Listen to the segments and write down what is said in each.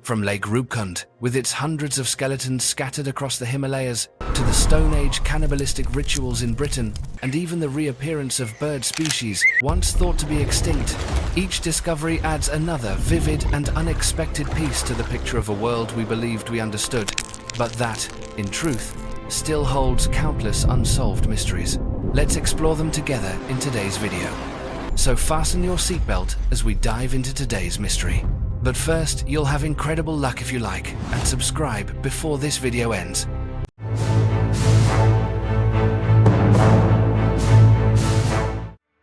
From Lake Rupkund, with its hundreds of skeletons scattered across the Himalayas, to the Stone Age cannibalistic rituals in Britain, and even the reappearance of bird species once thought to be extinct, each discovery adds another vivid and unexpected piece to the picture of a world we believed we understood, but that, in truth, still holds countless unsolved mysteries. Let's explore them together in today's video. So fasten your seatbelt as we dive into today's mystery. But first, you'll have incredible luck if you like, and subscribe before this video ends.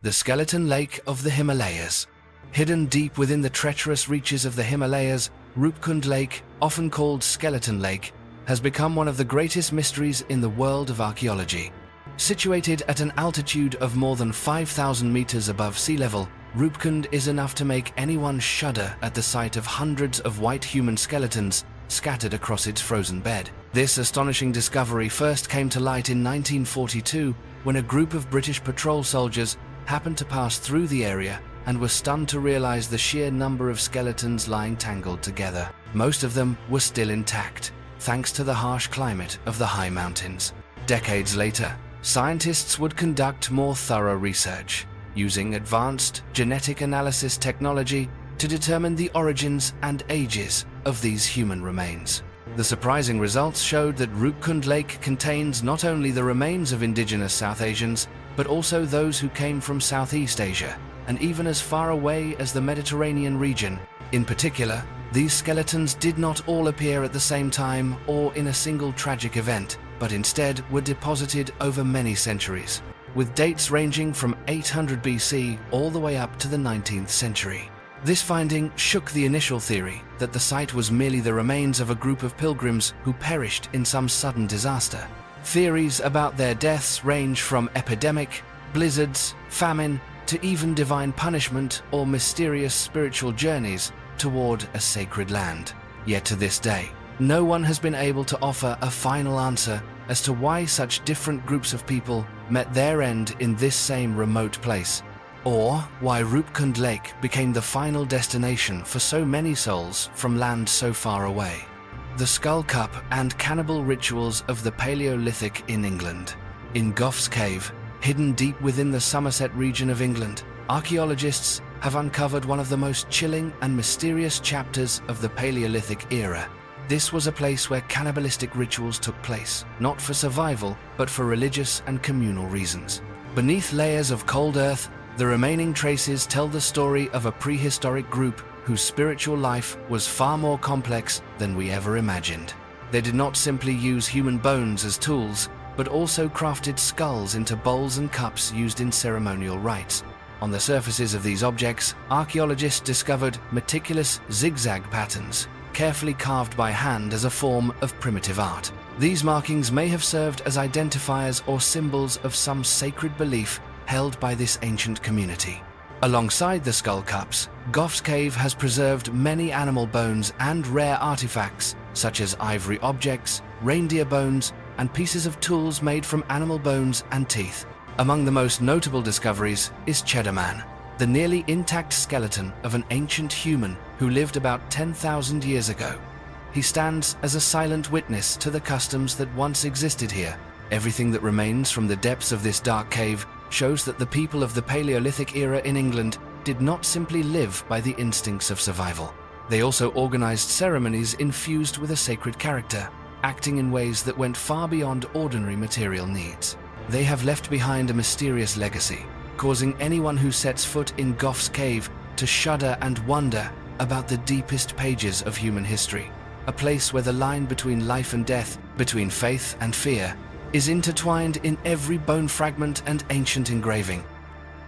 The Skeleton Lake of the Himalayas. Hidden deep within the treacherous reaches of the Himalayas, Rupkund Lake, often called Skeleton Lake, has become one of the greatest mysteries in the world of archaeology. Situated at an altitude of more than 5,000 meters above sea level, Rupkund is enough to make anyone shudder at the sight of hundreds of white human skeletons scattered across its frozen bed. This astonishing discovery first came to light in 1942 when a group of British patrol soldiers happened to pass through the area and were stunned to realize the sheer number of skeletons lying tangled together. Most of them were still intact, thanks to the harsh climate of the high mountains. Decades later, scientists would conduct more thorough research, using advanced genetic analysis technology to determine the origins and ages of these human remains. The surprising results showed that Rupkund Lake contains not only the remains of indigenous South Asians, but also those who came from Southeast Asia, and even as far away as the Mediterranean region. In particular, these skeletons did not all appear at the same time or in a single tragic event, but instead were deposited over many centuries, with dates ranging from 800 BC all the way up to the 19th century. This finding shook the initial theory that the site was merely the remains of a group of pilgrims who perished in some sudden disaster. Theories about their deaths range from epidemic, blizzards, famine, to even divine punishment or mysterious spiritual journeys toward a sacred land. Yet to this day, no one has been able to offer a final answer as to why such different groups of people met their end in this same remote place, or why Rupkund Lake became the final destination for so many souls from land so far away. The Skull Cup and cannibal rituals of the Paleolithic in England. In Goff's Cave, hidden deep within the Somerset region of England, archaeologists have uncovered one of the most chilling and mysterious chapters of the Paleolithic era. This was a place where cannibalistic rituals took place, not for survival, but for religious and communal reasons. Beneath layers of cold earth, the remaining traces tell the story of a prehistoric group whose spiritual life was far more complex than we ever imagined. They did not simply use human bones as tools, but also crafted skulls into bowls and cups used in ceremonial rites. On the surfaces of these objects, archaeologists discovered meticulous zigzag patterns, carefully carved by hand as a form of primitive art. These markings may have served as identifiers or symbols of some sacred belief held by this ancient community. Alongside the skull cups, Goff's Cave has preserved many animal bones and rare artifacts, such as ivory objects, reindeer bones, and pieces of tools made from animal bones and teeth. Among the most notable discoveries is Cheddarman, the nearly intact skeleton of an ancient human who lived about 10,000 years ago. He stands as a silent witness to the customs that once existed here. Everything that remains from the depths of this dark cave shows that the people of the Paleolithic era in England did not simply live by the instincts of survival. They also organized ceremonies infused with a sacred character, acting in ways that went far beyond ordinary material needs. They have left behind a mysterious legacy, causing anyone who sets foot in Goff's Cave to shudder and wonder about the deepest pages of human history, a place where the line between life and death, between faith and fear, is intertwined in every bone fragment and ancient engraving.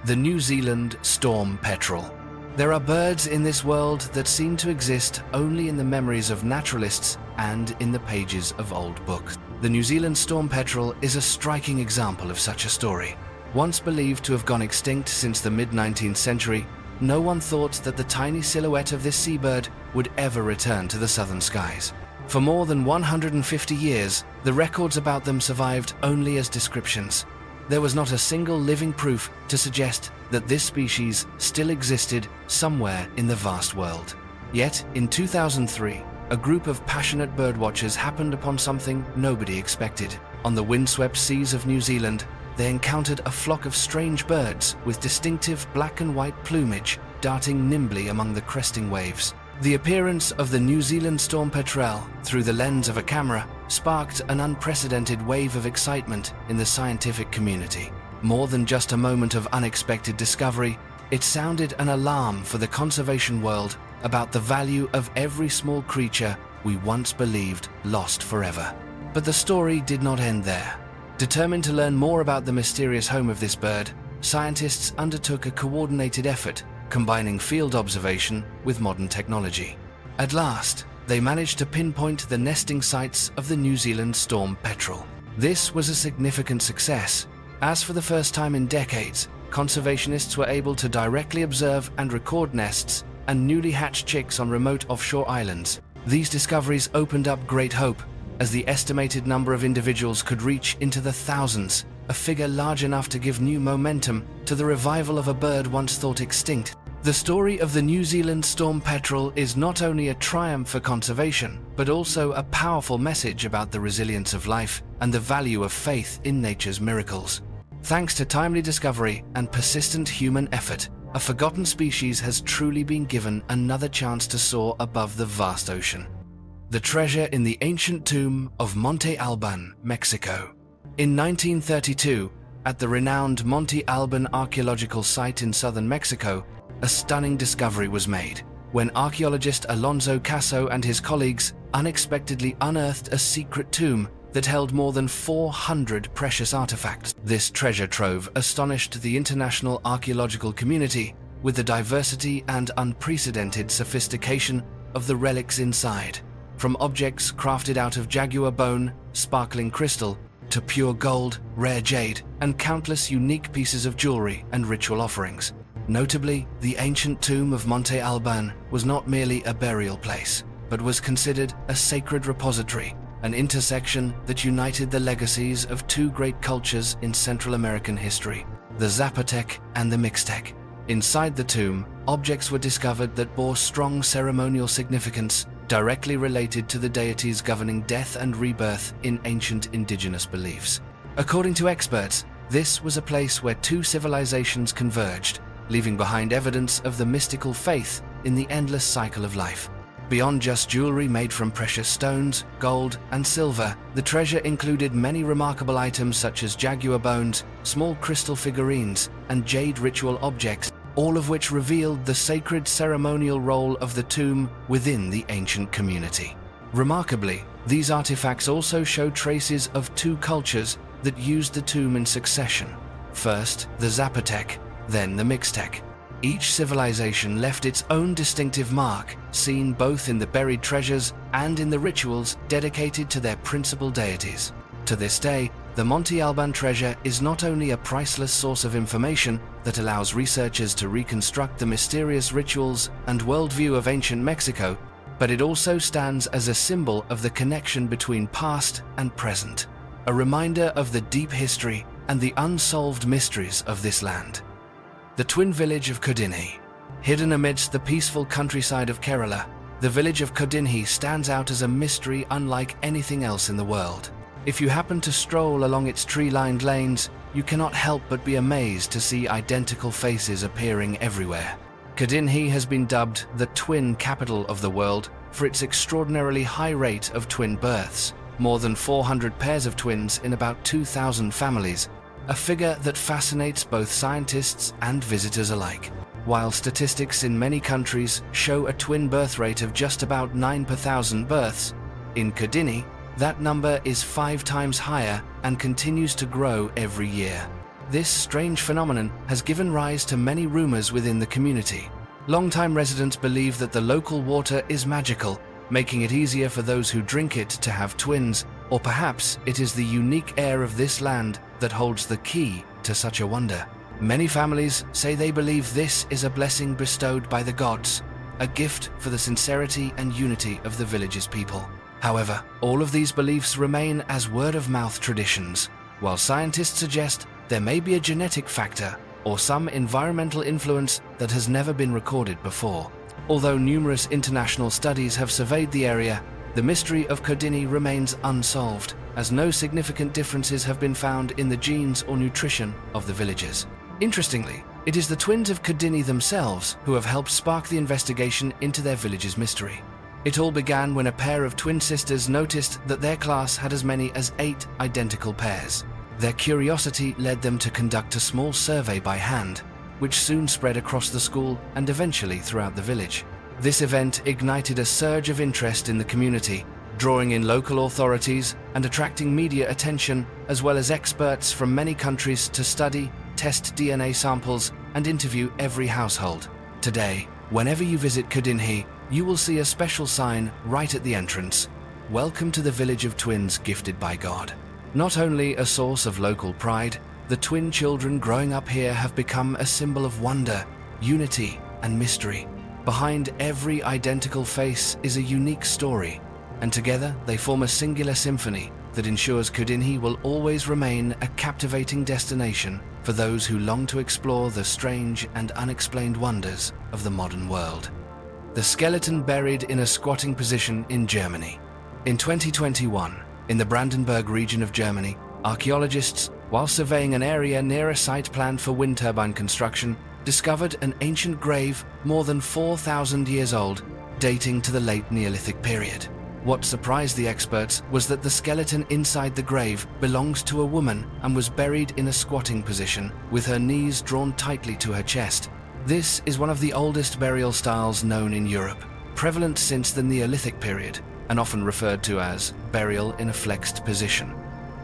The New Zealand storm petrel. There are birds in this world that seem to exist only in the memories of naturalists and in the pages of old books. The New Zealand storm petrel is a striking example of such a story. Once believed to have gone extinct since the mid-19th century, no one thought that the tiny silhouette of this seabird would ever return to the southern skies. For more than 150 years, the records about them survived only as descriptions. There was not a single living proof to suggest that this species still existed somewhere in the vast world. Yet, in 2003, a group of passionate birdwatchers happened upon something nobody expected. On the windswept seas of New Zealand, they encountered a flock of strange birds with distinctive black and white plumage darting nimbly among the cresting waves. The appearance of the New Zealand storm petrel through the lens of a camera sparked an unprecedented wave of excitement in the scientific community. More than just a moment of unexpected discovery, it sounded an alarm for the conservation world about the value of every small creature we once believed lost forever. But the story did not end there. Determined to learn more about the mysterious home of this bird, scientists undertook a coordinated effort combining field observation with modern technology. At last, they managed to pinpoint the nesting sites of the New Zealand storm petrel. This was a significant success, as for the first time in decades, conservationists were able to directly observe and record nests and newly hatched chicks on remote offshore islands. These discoveries opened up great hope, as the estimated number of individuals could reach into the thousands, a figure large enough to give new momentum to the revival of a bird once thought extinct. The story of the New Zealand storm petrel is not only a triumph for conservation, but also a powerful message about the resilience of life and the value of faith in nature's miracles. Thanks to timely discovery and persistent human effort, a forgotten species has truly been given another chance to soar above the vast ocean. The treasure in the ancient tomb of Monte Alban, Mexico. In 1932, at the renowned Monte Alban archaeological site in southern Mexico, a stunning discovery was made when archaeologist Alonso Caso and his colleagues unexpectedly unearthed a secret tomb that held more than 400 precious artifacts. This treasure trove astonished the international archaeological community with the diversity and unprecedented sophistication of the relics inside, from objects crafted out of jaguar bone, sparkling crystal, to pure gold, rare jade, and countless unique pieces of jewelry and ritual offerings. Notably, the ancient tomb of Monte Alban was not merely a burial place, but was considered a sacred repository, an intersection that united the legacies of two great cultures in Central American history, the Zapotec and the Mixtec. Inside the tomb, objects were discovered that bore strong ceremonial significance directly related to the deities governing death and rebirth in ancient indigenous beliefs. According to experts, this was a place where two civilizations converged, leaving behind evidence of the mystical faith in the endless cycle of life. Beyond just jewelry made from precious stones, gold, and silver, the treasure included many remarkable items such as jaguar bones, small crystal figurines, and jade ritual objects, all of which revealed the sacred ceremonial role of the tomb within the ancient community. Remarkably, these artifacts also show traces of two cultures that used the tomb in succession. First, the Zapotec, then the Mixtec. Each civilization left its own distinctive mark, seen both in the buried treasures and in the rituals dedicated to their principal deities. To this day, the Monte Alban treasure is not only a priceless source of information that allows researchers to reconstruct the mysterious rituals and worldview of ancient Mexico, but it also stands as a symbol of the connection between past and present, a reminder of the deep history and the unsolved mysteries of this land. The twin village of Kodinhi. Hidden amidst the peaceful countryside of Kerala, the village of Kodinhi stands out as a mystery unlike anything else in the world. If you happen to stroll along its tree-lined lanes, you cannot help but be amazed to see identical faces appearing everywhere. Kodinhi has been dubbed the twin capital of the world for its extraordinarily high rate of twin births, more than 400 pairs of twins in about 2,000 families, a figure that fascinates both scientists and visitors alike. While statistics in many countries show a twin birth rate of just about 9 per 1,000 births, in Kodinhi, that number is 5 times higher and continues to grow every year. This strange phenomenon has given rise to many rumors within the community. Longtime residents believe that the local water is magical, making it easier for those who drink it to have twins, or perhaps it is the unique air of this land that holds the key to such a wonder. Many families say they believe this is a blessing bestowed by the gods, a gift for the sincerity and unity of the village's people. However, all of these beliefs remain as word-of-mouth traditions, while scientists suggest there may be a genetic factor or some environmental influence that has never been recorded before. Although numerous international studies have surveyed the area, the mystery of Kodinhi remains unsolved, as no significant differences have been found in the genes or nutrition of the villagers. Interestingly, it is the twins of Kodinhi themselves who have helped spark the investigation into their village's mystery. It all began when a pair of twin sisters noticed that their class had as many as 8 identical pairs. Their curiosity led them to conduct a small survey by hand, which soon spread across the school and eventually throughout the village. This event ignited a surge of interest in the community, drawing in local authorities and attracting media attention, as well as experts from many countries to study, test DNA samples, and interview every household. Today, whenever you visit Kodinhi, you will see a special sign right at the entrance: "Welcome to the village of twins gifted by God." Not only a source of local pride, the twin children growing up here have become a symbol of wonder, unity, and mystery. Behind every identical face is a unique story, and together they form a singular symphony that ensures Kodinhi will always remain a captivating destination for those who long to explore the strange and unexplained wonders of the modern world. The skeleton buried in a squatting position in Germany. In 2021, in the Brandenburg region of Germany, archaeologists, while surveying an area near a site planned for wind turbine construction, discovered an ancient grave more than 4,000 years old, dating to the late Neolithic period. What surprised the experts was that the skeleton inside the grave belongs to a woman and was buried in a squatting position, with her knees drawn tightly to her chest. This is one of the oldest burial styles known in Europe, prevalent since the Neolithic period, and often referred to as burial in a flexed position.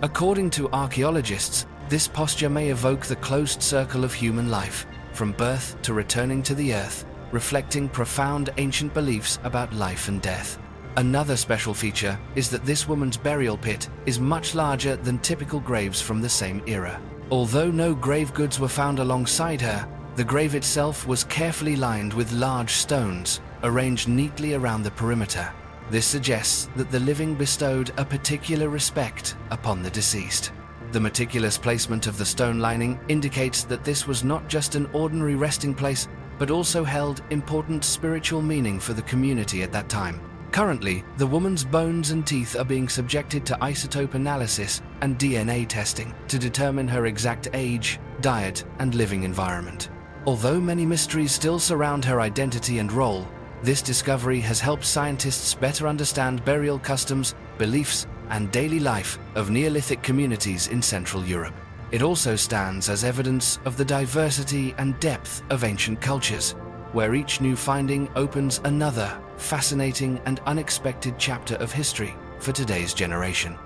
According to archaeologists, this posture may evoke the closed circle of human life, from birth to returning to the earth, reflecting profound ancient beliefs about life and death. Another special feature is that this woman's burial pit is much larger than typical graves from the same era. Although no grave goods were found alongside her, the grave itself was carefully lined with large stones, arranged neatly around the perimeter. This suggests that the living bestowed a particular respect upon the deceased. The meticulous placement of the stone lining indicates that this was not just an ordinary resting place, but also held important spiritual meaning for the community at that time. Currently, the woman's bones and teeth are being subjected to isotope analysis and DNA testing to determine her exact age, diet, and living environment. Although many mysteries still surround her identity and role, this discovery has helped scientists better understand burial customs, beliefs, and daily life of Neolithic communities in Central Europe. It also stands as evidence of the diversity and depth of ancient cultures, where each new finding opens another fascinating and unexpected chapter of history for today's generation.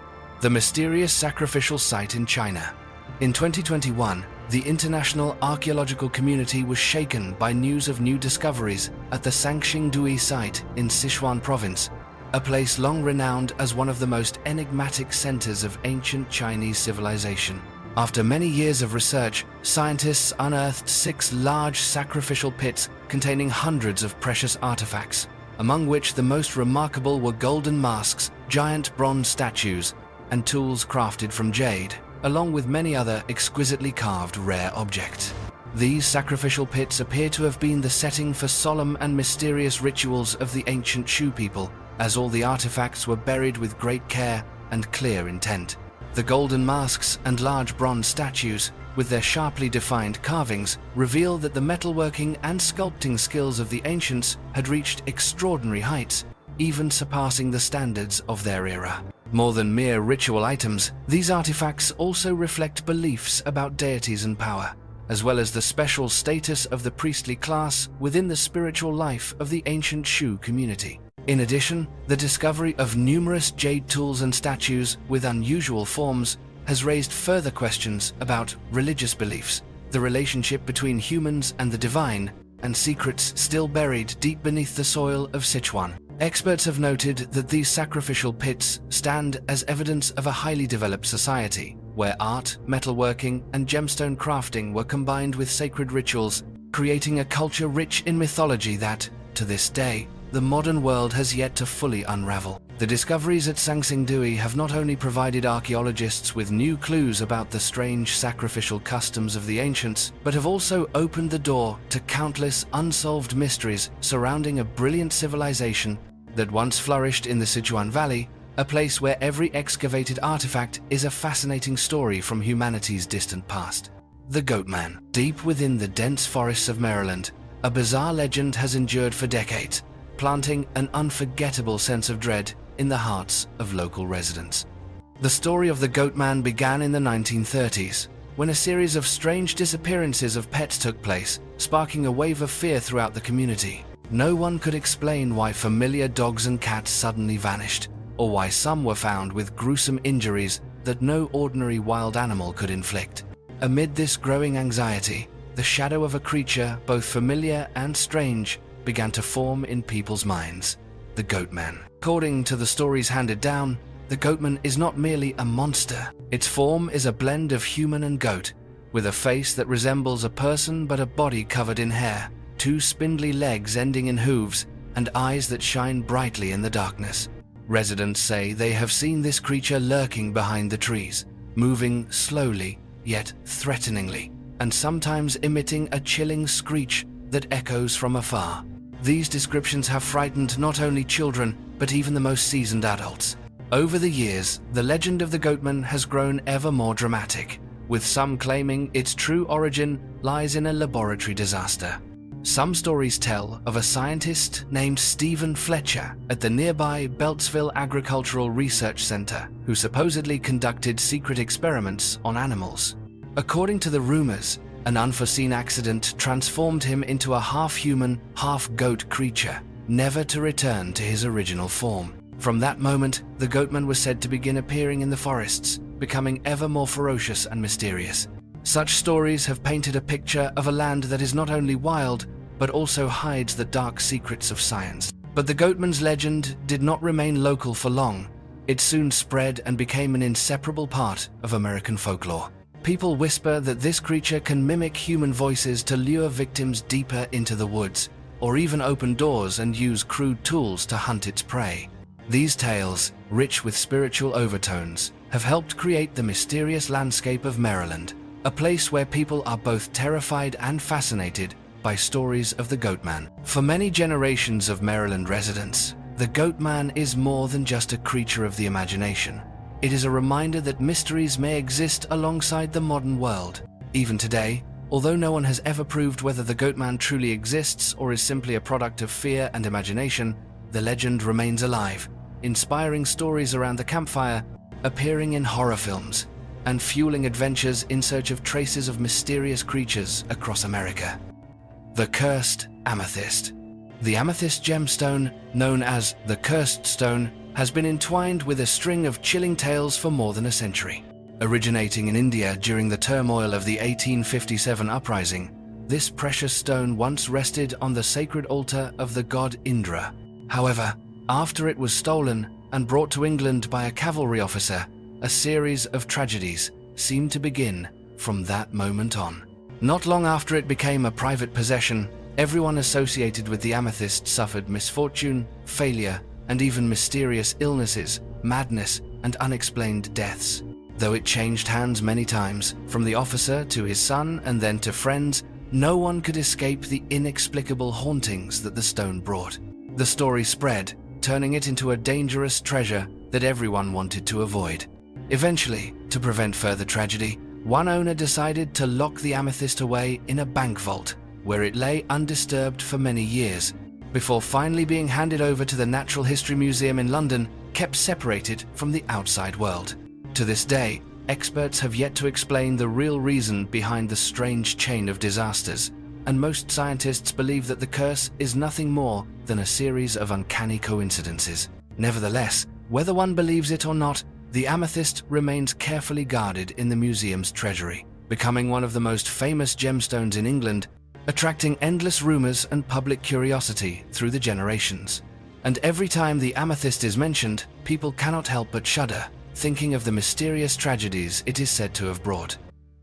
The mysterious sacrificial site in China. In 2021, the international archaeological community was shaken by news of new discoveries at the Sangxingdui site in Sichuan province, a place long renowned as one of the most enigmatic centers of ancient Chinese civilization. After many years of research, scientists unearthed 6 large sacrificial pits containing hundreds of precious artifacts, among which the most remarkable were golden masks, giant bronze statues, and tools crafted from jade, along with many other exquisitely carved rare objects. These sacrificial pits appear to have been the setting for solemn and mysterious rituals of the ancient Shu people, as all the artifacts were buried with great care and clear intent. The golden masks and large bronze statues, with their sharply defined carvings, reveal that the metalworking and sculpting skills of the ancients had reached extraordinary heights, even surpassing the standards of their era. More than mere ritual items, these artifacts also reflect beliefs about deities and power, as well as the special status of the priestly class within the spiritual life of the ancient Shu community. In addition, the discovery of numerous jade tools and statues with unusual forms has raised further questions about religious beliefs, the relationship between humans and the divine, and secrets still buried deep beneath the soil of Sichuan. Experts have noted that these sacrificial pits stand as evidence of a highly developed society, where art, metalworking, and gemstone crafting were combined with sacred rituals, creating a culture rich in mythology that, to this day, the modern world has yet to fully unravel. The discoveries at Sangsingdui have not only provided archaeologists with new clues about the strange sacrificial customs of the ancients, but have also opened the door to countless unsolved mysteries surrounding a brilliant civilization that once flourished in the Sichuan Valley, a place where every excavated artifact is a fascinating story from humanity's distant past. The Goatman. Deep within the dense forests of Maryland, a bizarre legend has endured for decades, planting an unforgettable sense of dread in the hearts of local residents. The story of the Goatman began in the 1930s, when a series of strange disappearances of pets took place, sparking a wave of fear throughout the community. No one could explain why familiar dogs and cats suddenly vanished, or why some were found with gruesome injuries that no ordinary wild animal could inflict. Amid this growing anxiety, the shadow of a creature both familiar and strange began to form in people's minds: the Goatman. According to the stories handed down, the Goatman is not merely a monster. Its form is a blend of human and goat, with a face that resembles a person but a body covered in hair, two spindly legs ending in hooves, and eyes that shine brightly in the darkness. Residents say they have seen this creature lurking behind the trees, moving slowly yet threateningly, and sometimes emitting a chilling screech that echoes from afar. These descriptions have frightened not only children, but even the most seasoned adults. Over the years, the legend of the Goatman has grown ever more dramatic, with some claiming its true origin lies in a laboratory disaster. Some stories tell of a scientist named Stephen Fletcher at the nearby Beltsville Agricultural Research Center who supposedly conducted secret experiments on animals. According to the rumors, an unforeseen accident transformed him into a half-human, half-goat creature, never to return to his original form. From that moment, the Goatman was said to begin appearing in the forests, becoming ever more ferocious and mysterious. Such stories have painted a picture of a land that is not only wild, but also hides the dark secrets of science. But the Goatman's legend did not remain local for long. It soon spread and became an inseparable part of American folklore. People whisper that this creature can mimic human voices to lure victims deeper into the woods, or even open doors and use crude tools to hunt its prey. These tales, rich with spiritual overtones, have helped create the mysterious landscape of Maryland, a place where people are both terrified and fascinated by stories of the Goatman. For many generations of Maryland residents, the Goatman is more than just a creature of the imagination. It is a reminder that mysteries may exist alongside the modern world. Even today, although no one has ever proved whether the Goatman truly exists or is simply a product of fear and imagination, the legend remains alive, inspiring stories around the campfire, appearing in horror films, and fueling adventures in search of traces of mysterious creatures across America. The Cursed Amethyst. The amethyst gemstone, known as the Cursed Stone, has been entwined with a string of chilling tales for more than a century. Originating in India during the turmoil of the 1857 uprising, this precious stone once rested on the sacred altar of the god Indra. However, after it was stolen and brought to England by a cavalry officer, a series of tragedies seemed to begin from that moment on. Not long after it became a private possession, everyone associated with the amethyst suffered misfortune, failure, and even mysterious illnesses, madness, and unexplained deaths. Though it changed hands many times, from the officer to his son and then to friends, no one could escape the inexplicable hauntings that the stone brought. The story spread, turning it into a dangerous treasure that everyone wanted to avoid. Eventually, to prevent further tragedy, one owner decided to lock the amethyst away in a bank vault, where it lay undisturbed for many years, before finally being handed over to the Natural History Museum in London, kept separated from the outside world. To this day, experts have yet to explain the real reason behind the strange chain of disasters, and most scientists believe that the curse is nothing more than a series of uncanny coincidences. Nevertheless, whether one believes it or not, the amethyst remains carefully guarded in the museum's treasury, becoming one of the most famous gemstones in England, attracting endless rumors and public curiosity through the generations. And every time the amethyst is mentioned, people cannot help but shudder, thinking of the mysterious tragedies it is said to have brought.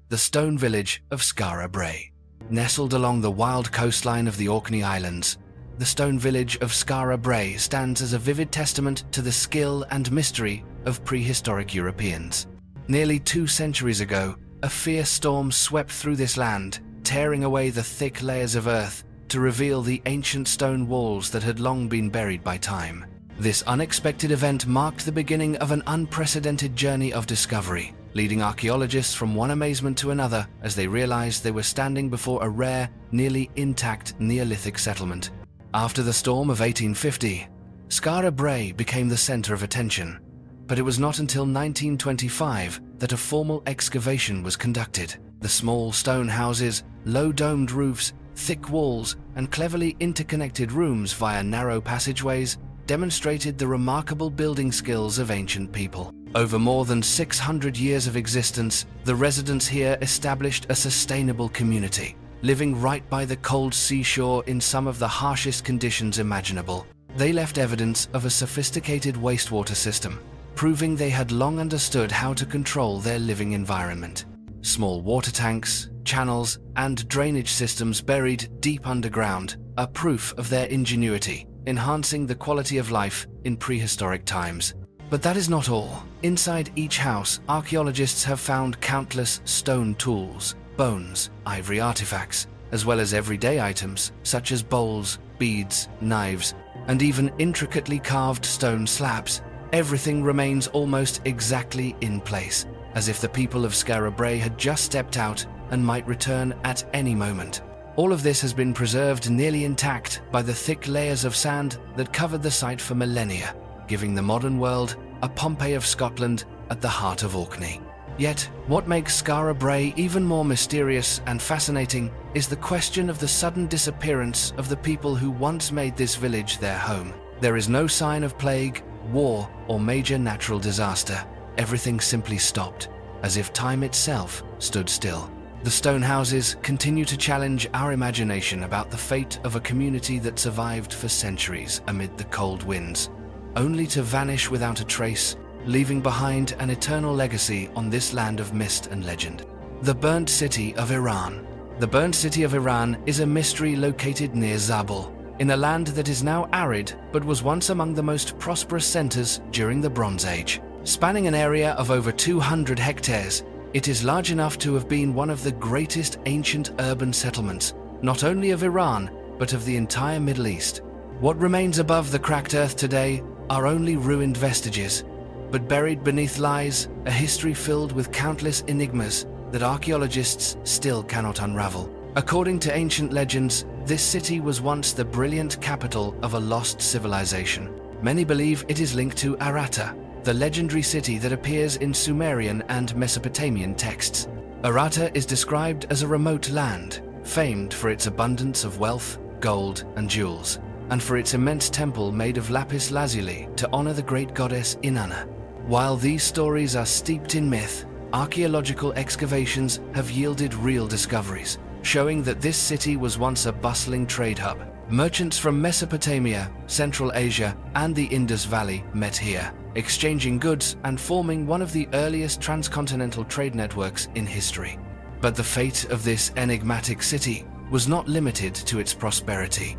The stone village of Skara Brae. Nestled along the wild coastline of the Orkney Islands, the stone village of Skara Brae stands as a vivid testament to the skill and mystery of prehistoric Europeans. Nearly 2 centuries ago, a fierce storm swept through this land, tearing away the thick layers of earth to reveal the ancient stone walls that had long been buried by time. This unexpected event marked the beginning of an unprecedented journey of discovery, leading archaeologists from one amazement to another as they realized they were standing before a rare, nearly intact Neolithic settlement. After the storm of 1850, Skara Brae became the center of attention, but it was not until 1925 that a formal excavation was conducted. The small stone houses, low domed roofs, thick walls, and cleverly interconnected rooms via narrow passageways demonstrated the remarkable building skills of ancient people. Over more than 600 years of existence, the residents here established a sustainable community, living right by the cold seashore in some of the harshest conditions imaginable. They left evidence of a sophisticated wastewater system, proving they had long understood how to control their living environment. Small water tanks, channels, and drainage systems buried deep underground are proof of their ingenuity, enhancing the quality of life in prehistoric times. But that is not all. Inside each house, archaeologists have found countless stone tools, bones, ivory artifacts, as well as everyday items such as bowls, beads, knives, and even intricately carved stone slabs. Everything remains almost exactly in place, as if the people of Skara Brae had just stepped out and might return at any moment. All of this has been preserved nearly intact by the thick layers of sand that covered the site for millennia, giving the modern world a Pompeii of Scotland at the heart of Orkney. Yet, what makes Skara Brae even more mysterious and fascinating is the question of the sudden disappearance of the people who once made this village their home. There is no sign of plague, war, or major natural disaster. Everything simply stopped, as if time itself stood still. The stone houses continue to challenge our imagination about the fate of a community that survived for centuries amid the cold winds, only to vanish without a trace, leaving behind an eternal legacy on this land of mist and legend. The Burnt City of Iran. The Burnt City of Iran is a mystery located near Zabul, in a land that is now arid but was once among the most prosperous centers during the Bronze Age. Spanning an area of over 200 hectares, it is large enough to have been one of the greatest ancient urban settlements, not only of Iran, but of the entire Middle East. What remains above the cracked earth today are only ruined vestiges, but buried beneath lies a history filled with countless enigmas that archaeologists still cannot unravel. According to ancient legends, this city was once the brilliant capital of a lost civilization. Many believe it is linked to Aratta, the legendary city that appears in Sumerian and Mesopotamian texts. Aratta is described as a remote land, famed for its abundance of wealth, gold, and jewels, and for its immense temple made of lapis lazuli to honor the great goddess Inanna. While these stories are steeped in myth, archaeological excavations have yielded real discoveries, showing that this city was once a bustling trade hub. Merchants from Mesopotamia, Central Asia, and the Indus Valley met here, exchanging goods and forming one of the earliest transcontinental trade networks in history. But the fate of this enigmatic city was not limited to its prosperity.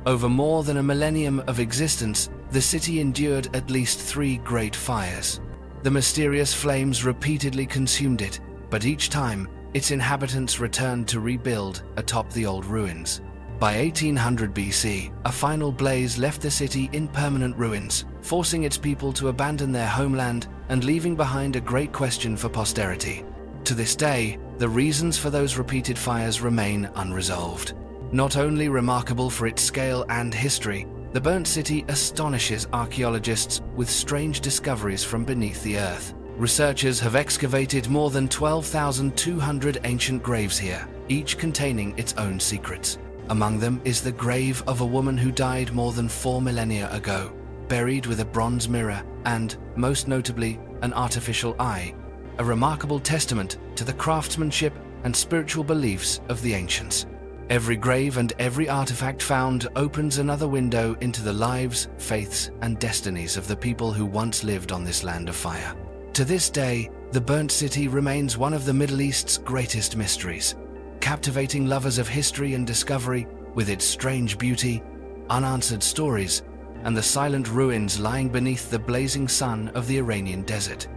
Over more than a millennium of existence, the city endured at least 3 great fires. The mysterious flames repeatedly consumed it, but each time, its inhabitants returned to rebuild atop the old ruins. By 1800 BC, a final blaze left the city in permanent ruins, forcing its people to abandon their homeland and leaving behind a great question for posterity. To this day, the reasons for those repeated fires remain unresolved. Not only remarkable for its scale and history, the burnt city astonishes archaeologists with strange discoveries from beneath the earth. Researchers have excavated more than 12,200 ancient graves here, each containing its own secrets. Among them is the grave of a woman who died more than 4 millennia ago, buried with a bronze mirror and, most notably, an artificial eye, a remarkable testament to the craftsmanship and spiritual beliefs of the ancients. Every grave and every artifact found opens another window into the lives, faiths, and destinies of the people who once lived on this land of fire. To this day, the burnt city remains one of the Middle East's greatest mysteries, captivating lovers of history and discovery with its strange beauty, unanswered stories, and the silent ruins lying beneath the blazing sun of the Iranian desert.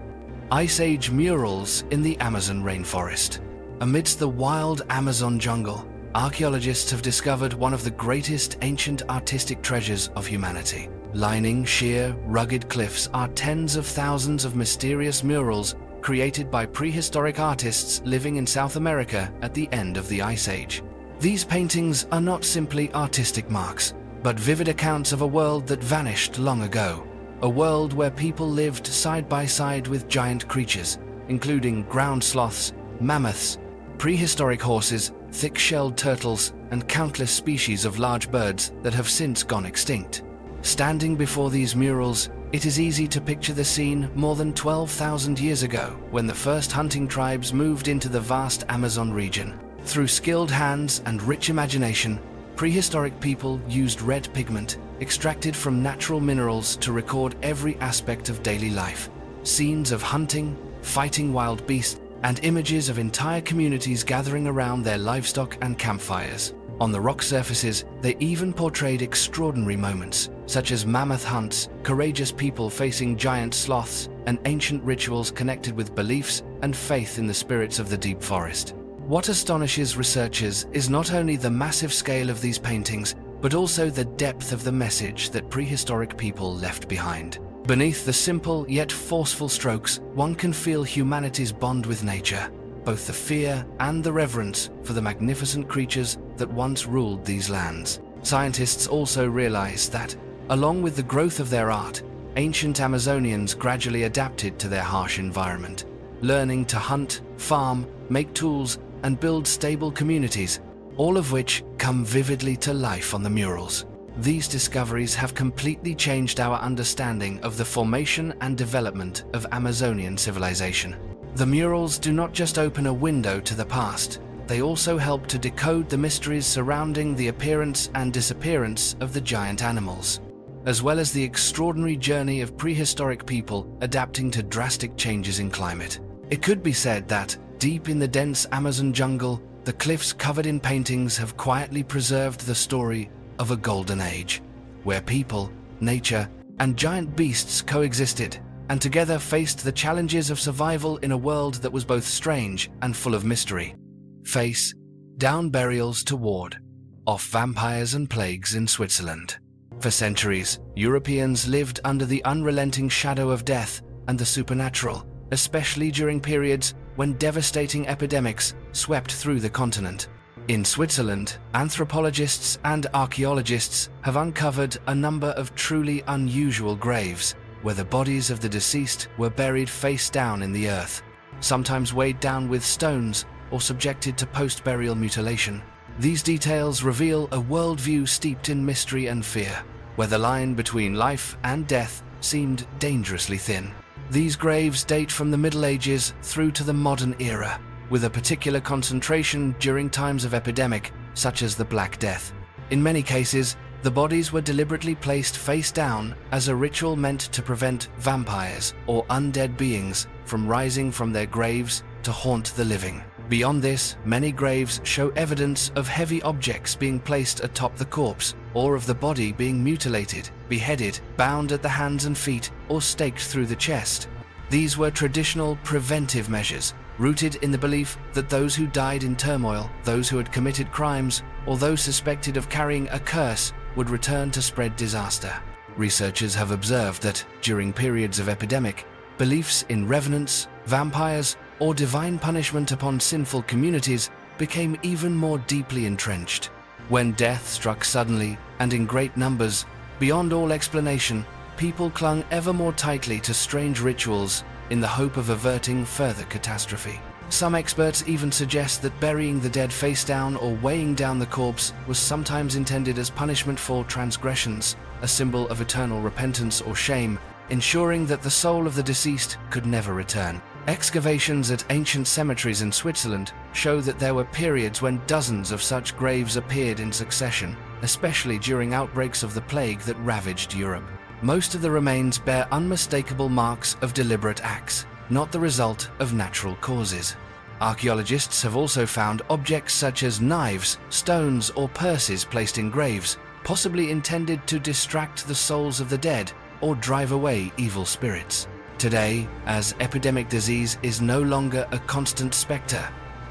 Ice Age murals in the Amazon rainforest. Amidst the wild Amazon jungle, archaeologists have discovered one of the greatest ancient artistic treasures of humanity. Lining sheer, rugged cliffs are tens of thousands of mysterious murals created by prehistoric artists living in South America at the end of the Ice Age. These paintings are not simply artistic marks, but vivid accounts of a world that vanished long ago. A world where people lived side by side with giant creatures, including ground sloths, mammoths, prehistoric horses, thick-shelled turtles, and countless species of large birds that have since gone extinct. Standing before these murals, it is easy to picture the scene more than 12,000 years ago, when the first hunting tribes moved into the vast Amazon region. Through skilled hands and rich imagination, prehistoric people used red pigment, extracted from natural minerals, to record every aspect of daily life. Scenes of hunting, fighting wild beasts, and images of entire communities gathering around their livestock and campfires. On the rock surfaces, they even portrayed extraordinary moments, such as mammoth hunts, courageous people facing giant sloths, and ancient rituals connected with beliefs and faith in the spirits of the deep forest. What astonishes researchers is not only the massive scale of these paintings, but also the depth of the message that prehistoric people left behind. Beneath the simple yet forceful strokes, one can feel humanity's bond with nature, both the fear and the reverence for the magnificent creatures that once ruled these lands. Scientists also realize that, along with the growth of their art, ancient Amazonians gradually adapted to their harsh environment, learning to hunt, farm, make tools, and build stable communities, all of which come vividly to life on the murals. These discoveries have completely changed our understanding of the formation and development of Amazonian civilization. The murals do not just open a window to the past, they also help to decode the mysteries surrounding the appearance and disappearance of the giant animals, as well as the extraordinary journey of prehistoric people adapting to drastic changes in climate. It could be said that, deep in the dense Amazon jungle, the cliffs covered in paintings have quietly preserved the story of a golden age, where people, nature, and giant beasts coexisted, and together faced the challenges of survival in a world that was both strange and full of mystery. Face down burials to ward off vampires and plagues in Switzerland. For centuries, Europeans lived under the unrelenting shadow of death and the supernatural, especially during periods when devastating epidemics swept through the continent. In Switzerland, anthropologists and archaeologists have uncovered a number of truly unusual graves, where the bodies of the deceased were buried face down in the earth, sometimes weighed down with stones or subjected to post-burial mutilation. These details reveal a worldview steeped in mystery and fear, where the line between life and death seemed dangerously thin. These graves date from the Middle Ages through to the modern era, with a particular concentration during times of epidemic, such as the Black Death. In many cases, the bodies were deliberately placed face down as a ritual meant to prevent vampires or undead beings from rising from their graves to haunt the living. Beyond this, many graves show evidence of heavy objects being placed atop the corpse, or of the body being mutilated, beheaded, bound at the hands and feet, or staked through the chest. These were traditional preventive measures, rooted in the belief that those who died in turmoil, those who had committed crimes, or those suspected of carrying a curse would return to spread disaster. Researchers have observed that, during periods of epidemic, beliefs in revenants, vampires, or divine punishment upon sinful communities became even more deeply entrenched. When death struck suddenly and in great numbers, beyond all explanation, people clung ever more tightly to strange rituals in the hope of averting further catastrophe. Some experts even suggest that burying the dead face down or weighing down the corpse was sometimes intended as punishment for transgressions, a symbol of eternal repentance or shame, ensuring that the soul of the deceased could never return. Excavations at ancient cemeteries in Switzerland show that there were periods when dozens of such graves appeared in succession, especially during outbreaks of the plague that ravaged Europe. Most of the remains bear unmistakable marks of deliberate acts, not the result of natural causes. Archaeologists have also found objects such as knives, stones, or purses placed in graves, possibly intended to distract the souls of the dead or drive away evil spirits. Today, as epidemic disease is no longer a constant specter,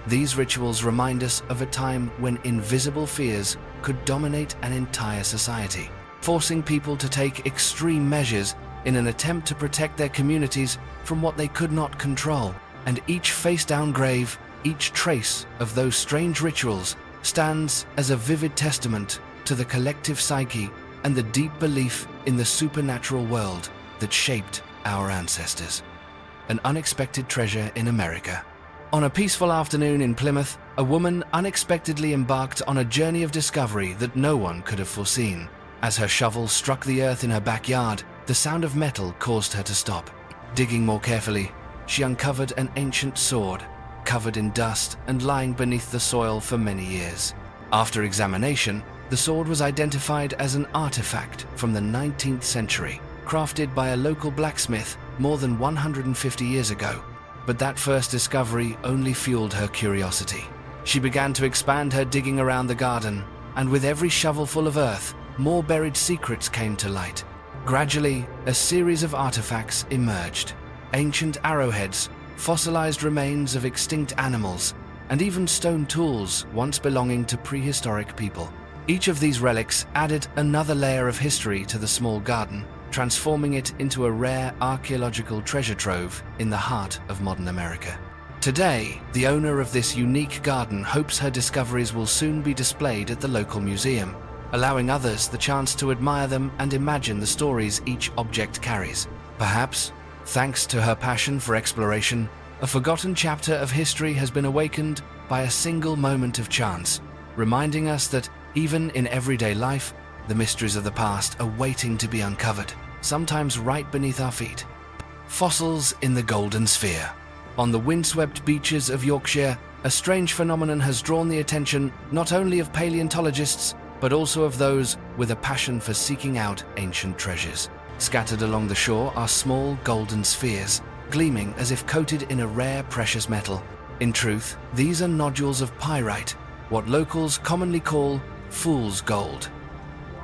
these rituals remind us of a time when invisible fears could dominate an entire society, forcing people to take extreme measures in an attempt to protect their communities from what they could not control. And each face-down grave, each trace of those strange rituals stands as a vivid testament to the collective psyche and the deep belief in the supernatural world that shaped our ancestors. An unexpected treasure in America. On a peaceful afternoon in Plymouth, a woman unexpectedly embarked on a journey of discovery that no one could have foreseen. As her shovel struck the earth in her backyard, the sound of metal caused her to stop. Digging more carefully, she uncovered an ancient sword, covered in dust and lying beneath the soil for many years. After examination, the sword was identified as an artifact from the 19th century, crafted by a local blacksmith more than 150 years ago. But that first discovery only fueled her curiosity. She began to expand her digging around the garden, and with every shovelful of earth, more buried secrets came to light. Gradually, a series of artifacts emerged. Ancient arrowheads, fossilized remains of extinct animals, and even stone tools once belonging to prehistoric people. Each of these relics added another layer of history to the small garden, transforming it into a rare archaeological treasure trove in the heart of modern America. Today, the owner of this unique garden hopes her discoveries will soon be displayed at the local museum, allowing others the chance to admire them and imagine the stories each object carries. Perhaps, thanks to her passion for exploration, a forgotten chapter of history has been awakened by a single moment of chance, reminding us that even in everyday life, the mysteries of the past are waiting to be uncovered, sometimes right beneath our feet. Fossils in the Golden Sphere. On the windswept beaches of Yorkshire, a strange phenomenon has drawn the attention not only of paleontologists, but also of those with a passion for seeking out ancient treasures. Scattered along the shore are small golden spheres, gleaming as if coated in a rare precious metal. In truth, these are nodules of pyrite, what locals commonly call fool's gold.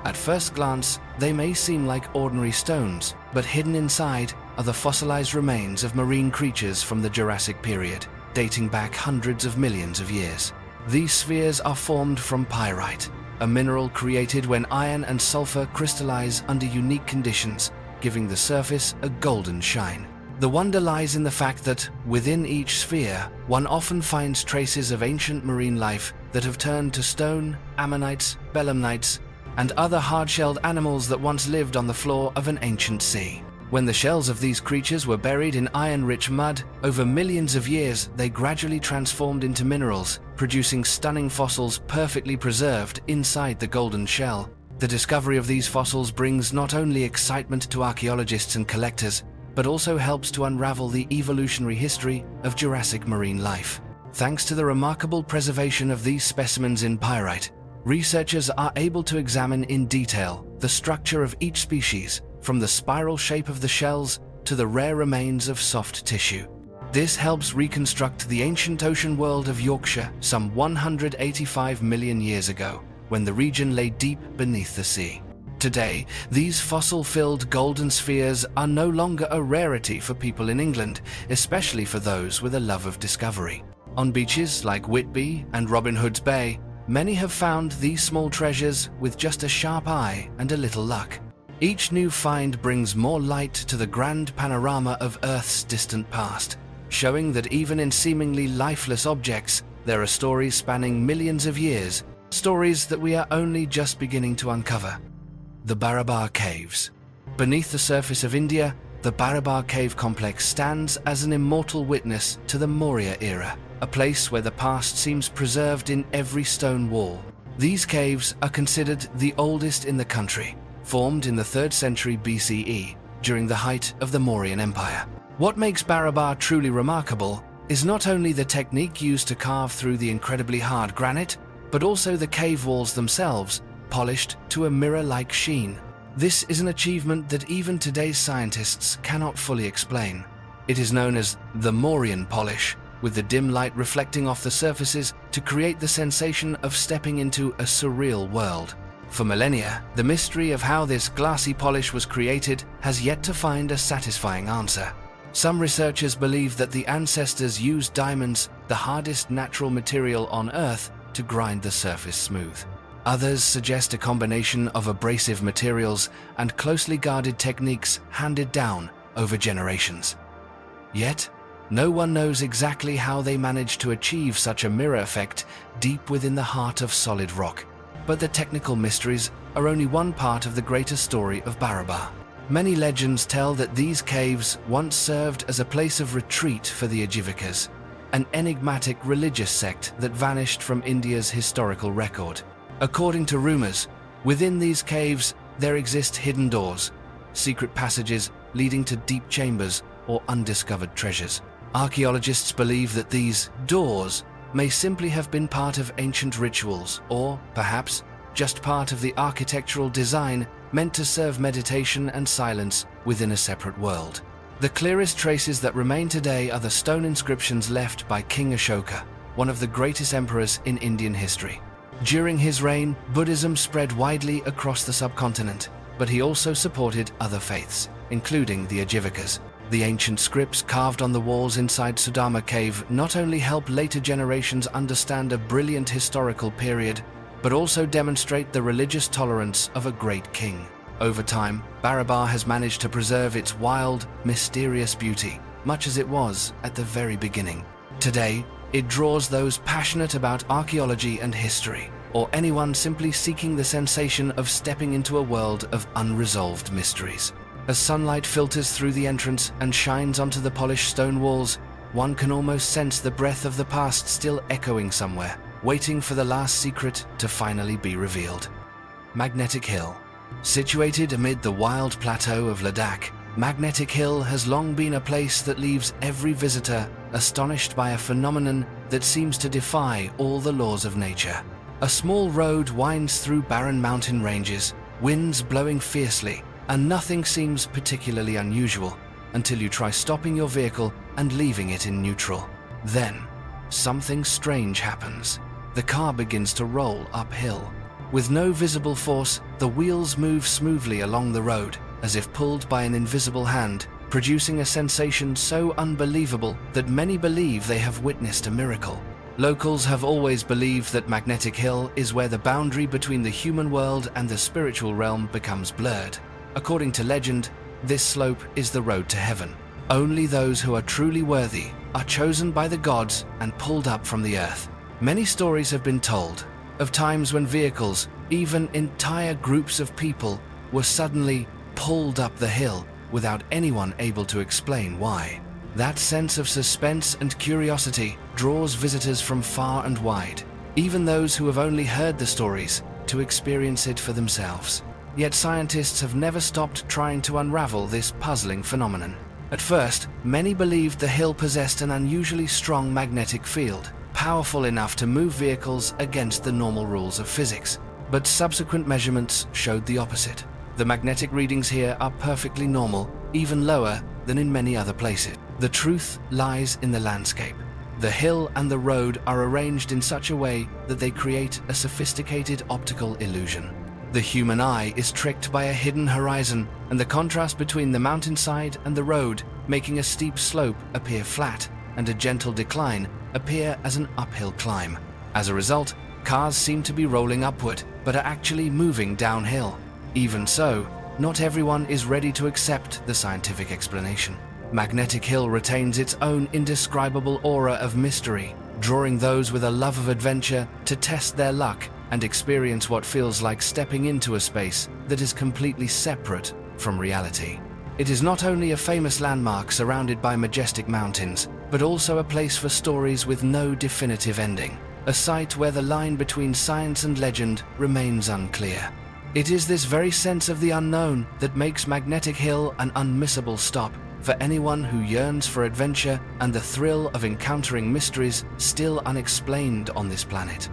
At first glance, they may seem like ordinary stones, but hidden inside are the fossilized remains of marine creatures from the Jurassic period, dating back hundreds of millions of years. These spheres are formed from pyrite, a mineral created when iron and sulfur crystallize under unique conditions, giving the surface a golden shine. The wonder lies in the fact that, within each sphere, one often finds traces of ancient marine life that have turned to stone, ammonites, belemnites, and other hard-shelled animals that once lived on the floor of an ancient sea. When the shells of these creatures were buried in iron-rich mud, over millions of years they gradually transformed into minerals, producing stunning fossils perfectly preserved inside the golden shell. The discovery of these fossils brings not only excitement to archaeologists and collectors, but also helps to unravel the evolutionary history of Jurassic marine life. Thanks to the remarkable preservation of these specimens in pyrite, researchers are able to examine in detail the structure of each species, from the spiral shape of the shells to the rare remains of soft tissue. This helps reconstruct the ancient ocean world of Yorkshire some 185 million years ago, when the region lay deep beneath the sea. Today, these fossil-filled golden spheres are no longer a rarity for people in England, especially for those with a love of discovery. On beaches like Whitby and Robin Hood's Bay, many have found these small treasures with just a sharp eye and a little luck. Each new find brings more light to the grand panorama of Earth's distant past, showing that even in seemingly lifeless objects, there are stories spanning millions of years, stories that we are only just beginning to uncover. The Barabar Caves. Beneath the surface of India, the Barabar Cave complex stands as an immortal witness to the Maurya era, a place where the past seems preserved in every stone wall. These caves are considered the oldest in the country, formed in the 3rd century BCE, during the height of the Mauryan Empire. What makes Barabar truly remarkable is not only the technique used to carve through the incredibly hard granite, but also the cave walls themselves, polished to a mirror-like sheen. This is an achievement that even today's scientists cannot fully explain. It is known as the Mauryan polish, with the dim light reflecting off the surfaces to create the sensation of stepping into a surreal world. For millennia, the mystery of how this glassy polish was created has yet to find a satisfying answer. Some researchers believe that the ancestors used diamonds, the hardest natural material on Earth, to grind the surface smooth. Others suggest a combination of abrasive materials and closely guarded techniques handed down over generations. Yet, no one knows exactly how they managed to achieve such a mirror effect deep within the heart of solid rock. But the technical mysteries are only one part of the greater story of Barabar. Many legends tell that these caves once served as a place of retreat for the Ajivikas, an enigmatic religious sect that vanished from India's historical record. According to rumors, within these caves there exist hidden doors, secret passages leading to deep chambers or undiscovered treasures. Archaeologists believe that these doors may simply have been part of ancient rituals, or perhaps just part of the architectural design meant to serve meditation and silence within a separate world. The clearest traces that remain today are the stone inscriptions left by King Ashoka, one of the greatest emperors in Indian history. During his reign, Buddhism spread widely across the subcontinent, but he also supported other faiths, including the Ajivikas. The ancient scripts carved on the walls inside Sudama Cave not only help later generations understand a brilliant historical period, but also demonstrate the religious tolerance of a great king. Over time, Barabar has managed to preserve its wild, mysterious beauty, much as it was at the very beginning. Today, it draws those passionate about archaeology and history, or anyone simply seeking the sensation of stepping into a world of unresolved mysteries. As sunlight filters through the entrance and shines onto the polished stone walls, one can almost sense the breath of the past still echoing somewhere, waiting for the last secret to finally be revealed. Magnetic Hill. Situated amid the wild plateau of Ladakh, Magnetic Hill has long been a place that leaves every visitor astonished by a phenomenon that seems to defy all the laws of nature. A small road winds through barren mountain ranges, winds blowing fiercely, and nothing seems particularly unusual until you try stopping your vehicle and leaving it in neutral. Then, something strange happens. The car begins to roll uphill. With no visible force, the wheels move smoothly along the road, as if pulled by an invisible hand, producing a sensation so unbelievable that many believe they have witnessed a miracle. Locals have always believed that Magnetic Hill is where the boundary between the human world and the spiritual realm becomes blurred. According to legend, this slope is the road to heaven. Only those who are truly worthy are chosen by the gods and pulled up from the earth. Many stories have been told of times when vehicles, even entire groups of people, were suddenly pulled up the hill without anyone able to explain why. That sense of suspense and curiosity draws visitors from far and wide, even those who have only heard the stories, to experience it for themselves. Yet scientists have never stopped trying to unravel this puzzling phenomenon. At first, many believed the hill possessed an unusually strong magnetic field, powerful enough to move vehicles against the normal rules of physics. But subsequent measurements showed the opposite. The magnetic readings here are perfectly normal, even lower than in many other places. The truth lies in the landscape. The hill and the road are arranged in such a way that they create a sophisticated optical illusion. The human eye is tricked by a hidden horizon and the contrast between the mountainside and the road, making a steep slope appear flat and a gentle decline appear as an uphill climb. As a result, cars seem to be rolling upward, but are actually moving downhill. Even so, not everyone is ready to accept the scientific explanation. Magnetic Hill retains its own indescribable aura of mystery, drawing those with a love of adventure to test their luck and experience what feels like stepping into a space that is completely separate from reality. It is not only a famous landmark surrounded by majestic mountains, but also a place for stories with no definitive ending, a site where the line between science and legend remains unclear. It is this very sense of the unknown that makes Magnetic Hill an unmissable stop for anyone who yearns for adventure and the thrill of encountering mysteries still unexplained on this planet.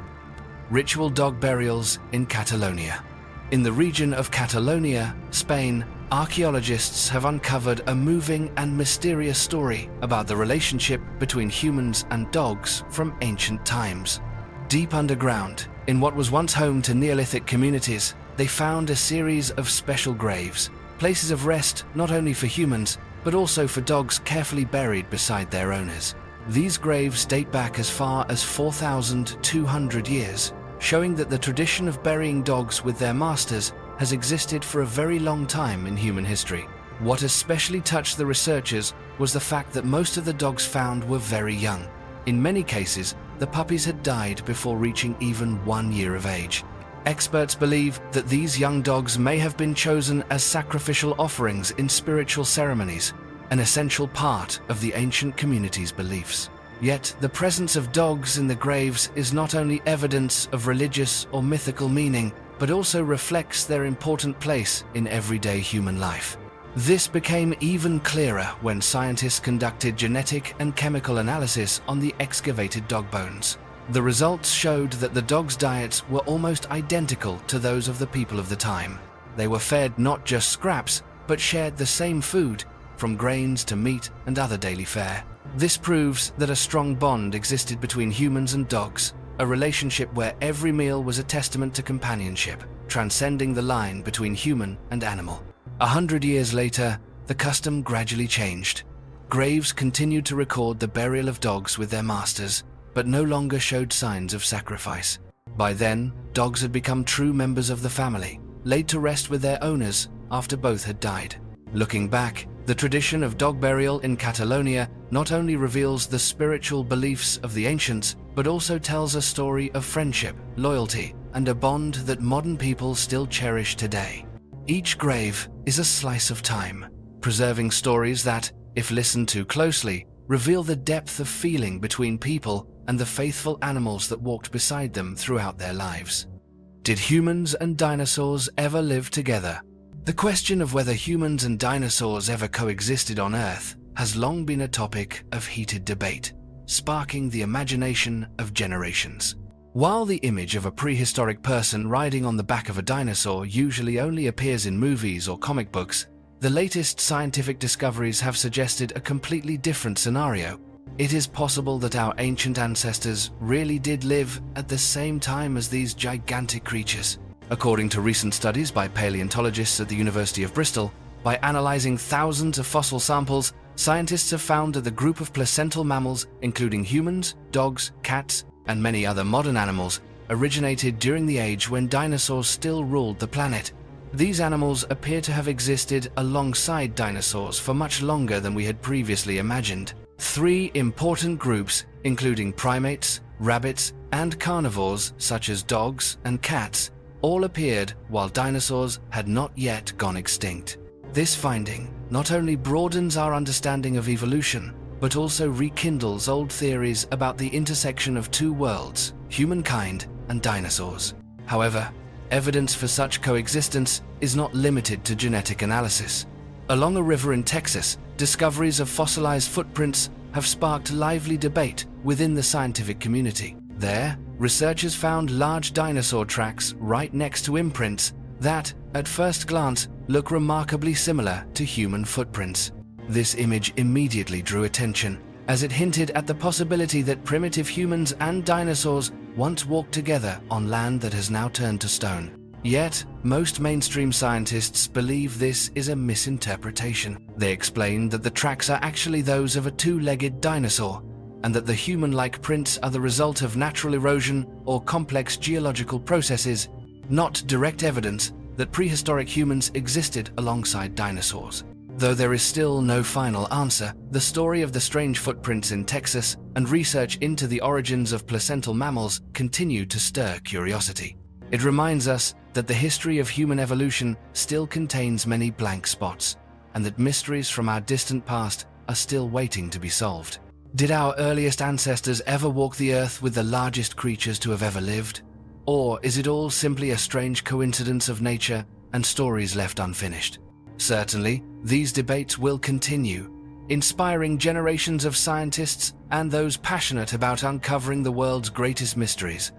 Ritual dog burials in Catalonia. In the region of Catalonia, Spain, archaeologists have uncovered a moving and mysterious story about the relationship between humans and dogs from ancient times. Deep underground, in what was once home to Neolithic communities, they found a series of special graves, places of rest not only for humans, but also for dogs carefully buried beside their owners. These graves date back as far as 4,200 years, showing that the tradition of burying dogs with their masters has existed for a very long time in human history. What especially touched the researchers was the fact that most of the dogs found were very young. In many cases, the puppies had died before reaching even 1 year of age. Experts believe that these young dogs may have been chosen as sacrificial offerings in spiritual ceremonies, an essential part of the ancient community's beliefs. Yet, the presence of dogs in the graves is not only evidence of religious or mythical meaning, but also reflects their important place in everyday human life. This became even clearer when scientists conducted genetic and chemical analysis on the excavated dog bones. The results showed that the dogs' diets were almost identical to those of the people of the time. They were fed not just scraps, but shared the same food, from grains to meat and other daily fare. This proves that a strong bond existed between humans and dogs, a relationship where every meal was a testament to companionship, transcending the line between human and animal. 100 years later, the custom gradually changed. Graves continued to record the burial of dogs with their masters, but no longer showed signs of sacrifice. By then, dogs had become true members of the family, laid to rest with their owners after both had died. Looking back, the tradition of dog burial in Catalonia not only reveals the spiritual beliefs of the ancients, but also tells a story of friendship, loyalty, and a bond that modern people still cherish today. Each grave is a slice of time, preserving stories that, if listened to closely, reveal the depth of feeling between people and the faithful animals that walked beside them throughout their lives. Did humans and dinosaurs ever live together? The question of whether humans and dinosaurs ever coexisted on Earth has long been a topic of heated debate, sparking the imagination of generations. While the image of a prehistoric person riding on the back of a dinosaur usually only appears in movies or comic books, the latest scientific discoveries have suggested a completely different scenario. It is possible that our ancient ancestors really did live at the same time as these gigantic creatures. According to recent studies by paleontologists at the University of Bristol, by analyzing thousands of fossil samples, scientists have found that the group of placental mammals, including humans, dogs, cats, and many other modern animals, originated during the age when dinosaurs still ruled the planet. These animals appear to have existed alongside dinosaurs for much longer than we had previously imagined. 3 important groups, including primates, rabbits, and carnivores such as dogs and cats, all appeared while dinosaurs had not yet gone extinct. This finding not only broadens our understanding of evolution, but also rekindles old theories about the intersection of 2 worlds, humankind and dinosaurs. However, evidence for such coexistence is not limited to genetic analysis. Along a river in Texas, discoveries of fossilized footprints have sparked lively debate within the scientific community. There, researchers found large dinosaur tracks right next to imprints that, at first glance, look remarkably similar to human footprints. This image immediately drew attention, as it hinted at the possibility that primitive humans and dinosaurs once walked together on land that has now turned to stone. Yet, most mainstream scientists believe this is a misinterpretation. They explain that the tracks are actually those of a 2-legged dinosaur, and that the human-like prints are the result of natural erosion or complex geological processes, not direct evidence that prehistoric humans existed alongside dinosaurs. Though there is still no final answer, the story of the strange footprints in Texas and research into the origins of placental mammals continue to stir curiosity. It reminds us that the history of human evolution still contains many blank spots, and that mysteries from our distant past are still waiting to be solved. Did our earliest ancestors ever walk the earth with the largest creatures to have ever lived? Or is it all simply a strange coincidence of nature and stories left unfinished? Certainly, these debates will continue, inspiring generations of scientists and those passionate about uncovering the world's greatest mysteries.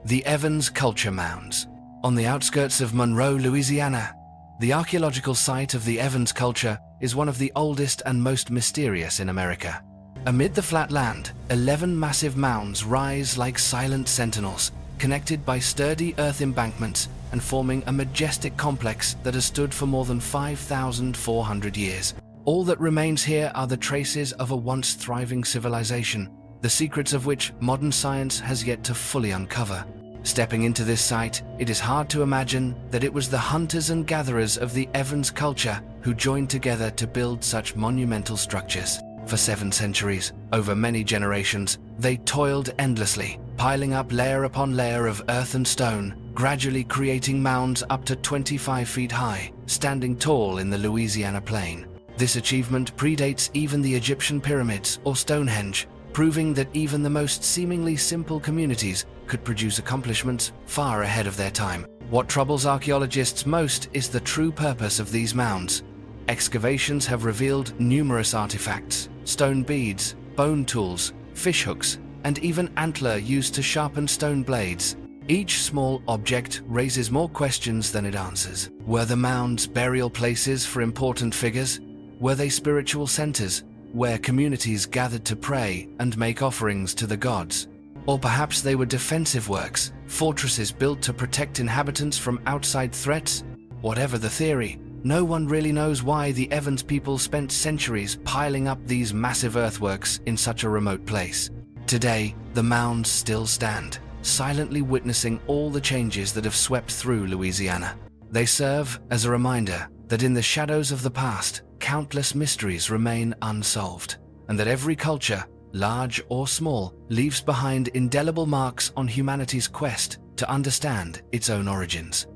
The Evans Culture Mounds. On the outskirts of Monroe, Louisiana, the archaeological site of the Evans culture is one of the oldest and most mysterious in America. Amid the flat land, 11 massive mounds rise like silent sentinels, connected by sturdy earth embankments and forming a majestic complex that has stood for more than 5,400 years. All that remains here are the traces of a once thriving civilization, the secrets of which modern science has yet to fully uncover. Stepping into this site, it is hard to imagine that it was the hunters and gatherers of the Evans culture who joined together to build such monumental structures. For 7 centuries, over many generations, they toiled endlessly, piling up layer upon layer of earth and stone, gradually creating mounds up to 25 feet high, standing tall in the Louisiana plain. This achievement predates even the Egyptian pyramids or Stonehenge, proving that even the most seemingly simple communities could produce accomplishments far ahead of their time. What troubles archaeologists most is the true purpose of these mounds. Excavations have revealed numerous artifacts, stone beads, bone tools, fish hooks, and even antler used to sharpen stone blades. Each small object raises more questions than it answers. Were the mounds burial places for important figures? Were they spiritual centers, where communities gathered to pray and make offerings to the gods? Or perhaps they were defensive works, fortresses built to protect inhabitants from outside threats? Whatever the theory, no one really knows why the Evans people spent centuries piling up these massive earthworks in such a remote place. Today, the mounds still stand, silently witnessing all the changes that have swept through Louisiana. They serve as a reminder that in the shadows of the past, countless mysteries remain unsolved, and that every culture, large or small, leaves behind indelible marks on humanity's quest to understand its own origins.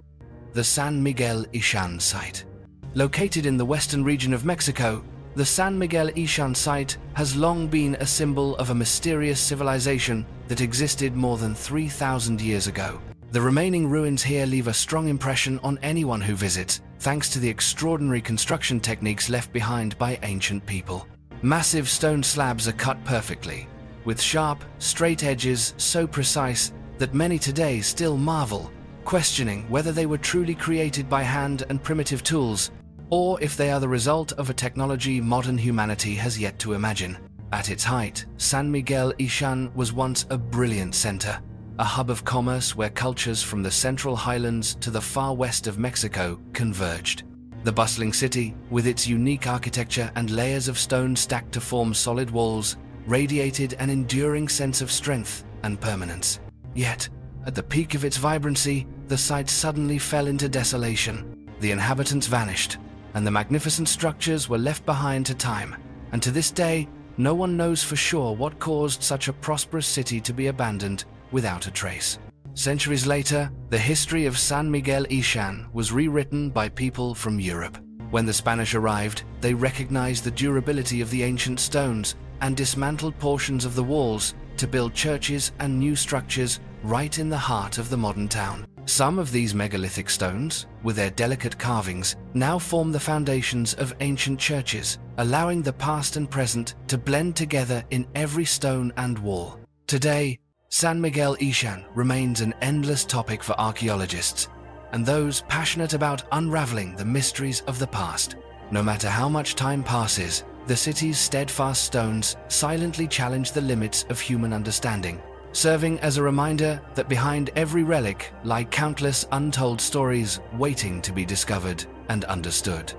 The San Miguel Ishan site. Located in the western region of Mexico, the San Miguel Ishan site has long been a symbol of a mysterious civilization that existed more than 3,000 years ago. The remaining ruins here leave a strong impression on anyone who visits, thanks to the extraordinary construction techniques left behind by ancient people. Massive stone slabs are cut perfectly, with sharp, straight edges so precise that many today still marvel, questioning whether they were truly created by hand and primitive tools, or if they are the result of a technology modern humanity has yet to imagine. At its height, San Miguel Ishan was once a brilliant center, a hub of commerce where cultures from the central highlands to the far west of Mexico converged. The bustling city, with its unique architecture and layers of stone stacked to form solid walls, radiated an enduring sense of strength and permanence. Yet, at the peak of its vibrancy, the site suddenly fell into desolation. The inhabitants vanished, and the magnificent structures were left behind to time. And to this day, no one knows for sure what caused such a prosperous city to be abandoned without a trace. Centuries later, the history of San Miguel Ishan was rewritten by people from Europe. When the Spanish arrived, they recognized the durability of the ancient stones and dismantled portions of the walls to build churches and new structures right in the heart of the modern town. Some of these megalithic stones, with their delicate carvings, now form the foundations of ancient churches, allowing the past and present to blend together in every stone and wall. Today, San Miguel Ishan remains an endless topic for archaeologists and those passionate about unraveling the mysteries of the past. No matter how much time passes, the city's steadfast stones silently challenge the limits of human understanding, serving as a reminder that behind every relic lie countless untold stories waiting to be discovered and understood.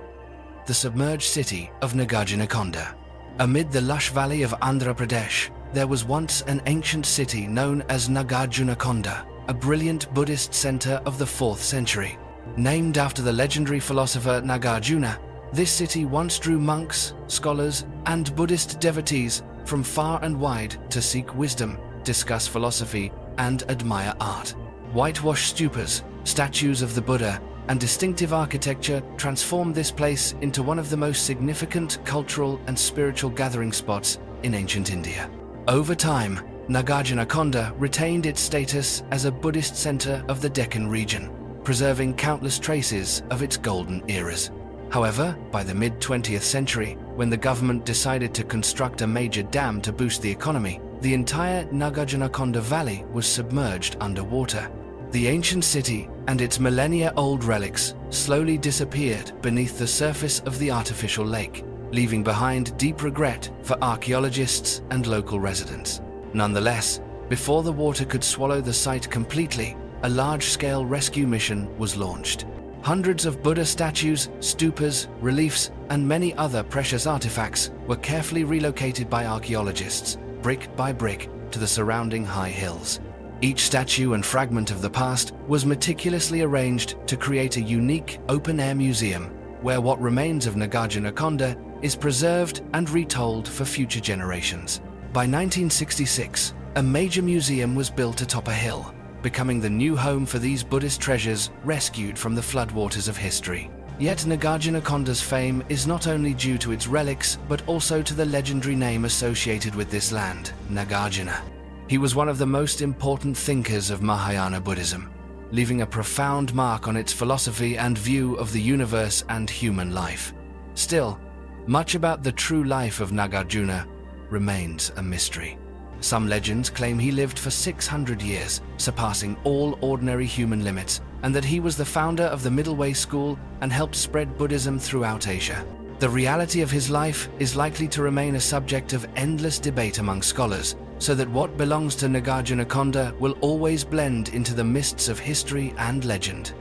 The submerged city of Nagarjunakonda. Amid the lush valley of Andhra Pradesh, there was once an ancient city known as Nagarjunakonda, a brilliant Buddhist center of the 4th century. Named after the legendary philosopher Nagarjuna, this city once drew monks, scholars, and Buddhist devotees from far and wide to seek wisdom, discuss philosophy, and admire art. Whitewashed stupas, statues of the Buddha, and distinctive architecture transformed this place into one of the most significant cultural and spiritual gathering spots in ancient India. Over time, Nagarjunakonda retained its status as a Buddhist center of the Deccan region, preserving countless traces of its golden eras. However, by the mid-20th century, when the government decided to construct a major dam to boost the economy, the entire Nagarjunakonda Valley was submerged underwater. The ancient city and its millennia-old relics slowly disappeared beneath the surface of the artificial lake, leaving behind deep regret for archaeologists and local residents. Nonetheless, before the water could swallow the site completely, a large-scale rescue mission was launched. Hundreds of Buddha statues, stupas, reliefs, and many other precious artifacts were carefully relocated by archaeologists, brick by brick, to the surrounding high hills. Each statue and fragment of the past was meticulously arranged to create a unique open-air museum where what remains of Nagarjunakonda is preserved and retold for future generations. By 1966, a major museum was built atop a hill, becoming the new home for these Buddhist treasures rescued from the floodwaters of history. Yet Nagarjunakonda's fame is not only due to its relics, but also to the legendary name associated with this land, Nagarjuna. He was one of the most important thinkers of Mahayana Buddhism, leaving a profound mark on its philosophy and view of the universe and human life. Still, much about the true life of Nagarjuna remains a mystery. Some legends claim he lived for 600 years, surpassing all ordinary human limits, and that he was the founder of the Middle Way School and helped spread Buddhism throughout Asia. The reality of his life is likely to remain a subject of endless debate among scholars, so that what belongs to Nagarjunakonda will always blend into the mists of history and legend.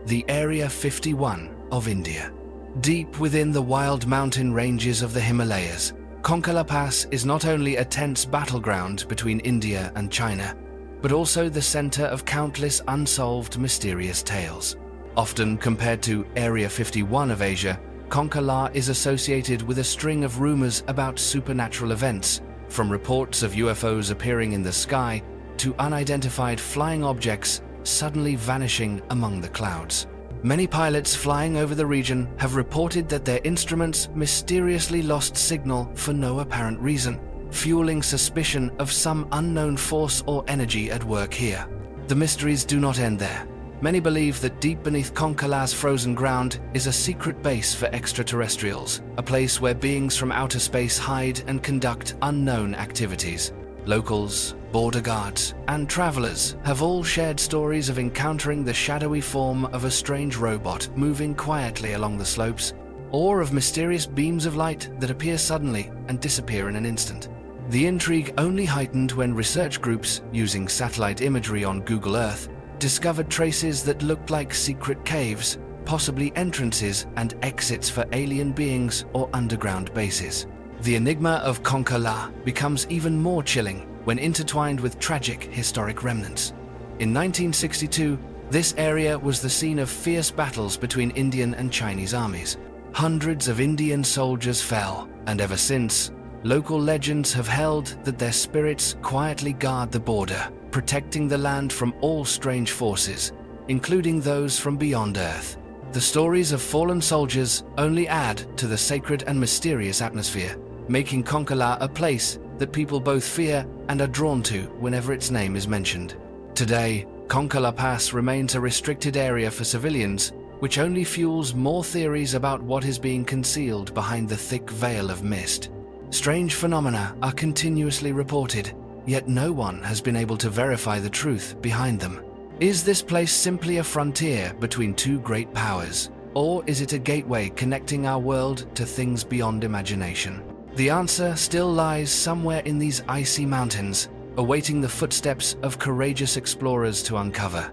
The Area 51 of India. Deep within the wild mountain ranges of the Himalayas, Konka Pass is not only a tense battleground between India and China, but also the center of countless unsolved mysterious tales. Often compared to Area 51 of Asia, Konka is associated with a string of rumors about supernatural events, from reports of UFOs appearing in the sky to unidentified flying objects suddenly vanishing among the clouds. Many pilots flying over the region have reported that their instruments mysteriously lost signal for no apparent reason, fueling suspicion of some unknown force or energy at work here. The mysteries do not end there. Many believe that deep beneath Konkala's frozen ground is a secret base for extraterrestrials, a place where beings from outer space hide and conduct unknown activities. Locals, border guards, and travelers have all shared stories of encountering the shadowy form of a strange robot moving quietly along the slopes, or of mysterious beams of light that appear suddenly and disappear in an instant. The intrigue only heightened when research groups, using satellite imagery on Google Earth, discovered traces that looked like secret caves, possibly entrances and exits for alien beings or underground bases. The enigma of Konka becomes even more chilling when intertwined with tragic historic remnants. In 1962, this area was the scene of fierce battles between Indian and Chinese armies. Hundreds of Indian soldiers fell, and ever since, local legends have held that their spirits quietly guard the border, protecting the land from all strange forces, including those from beyond Earth. The stories of fallen soldiers only add to the sacred and mysterious atmosphere, making Konka a place that people both fear and are drawn to whenever its name is mentioned. Today, Konka Pass remains a restricted area for civilians, which only fuels more theories about what is being concealed behind the thick veil of mist. Strange phenomena are continuously reported, yet no one has been able to verify the truth behind them. Is this place simply a frontier between two great powers, or is it a gateway connecting our world to things beyond imagination? The answer still lies somewhere in these icy mountains, awaiting the footsteps of courageous explorers to uncover.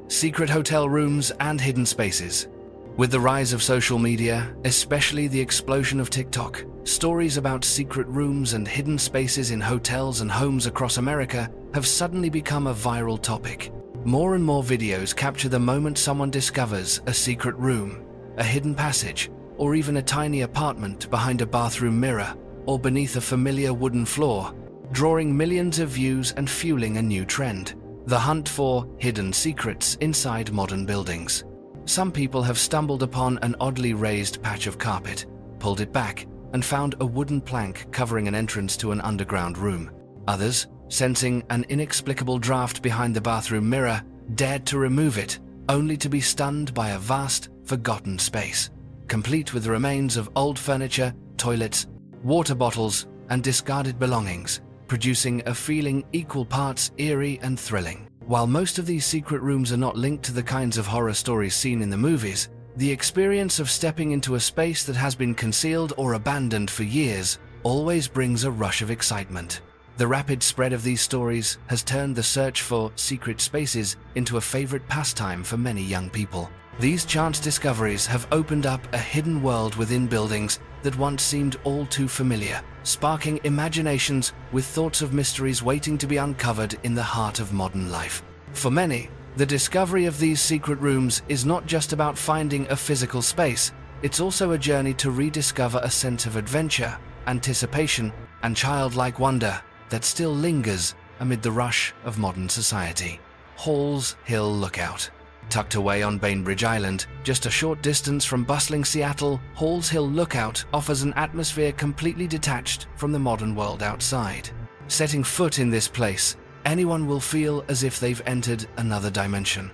Secret hotel rooms and hidden spaces. With the rise of social media, especially the explosion of TikTok, stories about secret rooms and hidden spaces in hotels and homes across America have suddenly become a viral topic. More and more videos capture the moment someone discovers a secret room, a hidden passage, or even a tiny apartment behind a bathroom mirror or beneath a familiar wooden floor, drawing millions of views and fueling a new trend: the hunt for hidden secrets inside modern buildings. Some people have stumbled upon an oddly raised patch of carpet, pulled it back, and found a wooden plank covering an entrance to an underground room. Others, sensing an inexplicable draft behind the bathroom mirror, dared to remove it, only to be stunned by a vast, forgotten space, complete with the remains of old furniture, toilets, water bottles, and discarded belongings, producing a feeling equal parts eerie and thrilling. While most of these secret rooms are not linked to the kinds of horror stories seen in the movies, the experience of stepping into a space that has been concealed or abandoned for years always brings a rush of excitement. The rapid spread of these stories has turned the search for secret spaces into a favorite pastime for many young people. These chance discoveries have opened up a hidden world within buildings that once seemed all too familiar, sparking imaginations with thoughts of mysteries waiting to be uncovered in the heart of modern life. For many, the discovery of these secret rooms is not just about finding a physical space, it's also a journey to rediscover a sense of adventure, anticipation, and childlike wonder that still lingers amid the rush of modern society. Halls Hill Lookout. Tucked away on Bainbridge Island, just a short distance from bustling Seattle, Halls Hill Lookout offers an atmosphere completely detached from the modern world outside. Setting foot in this place, anyone will feel as if they've entered another dimension,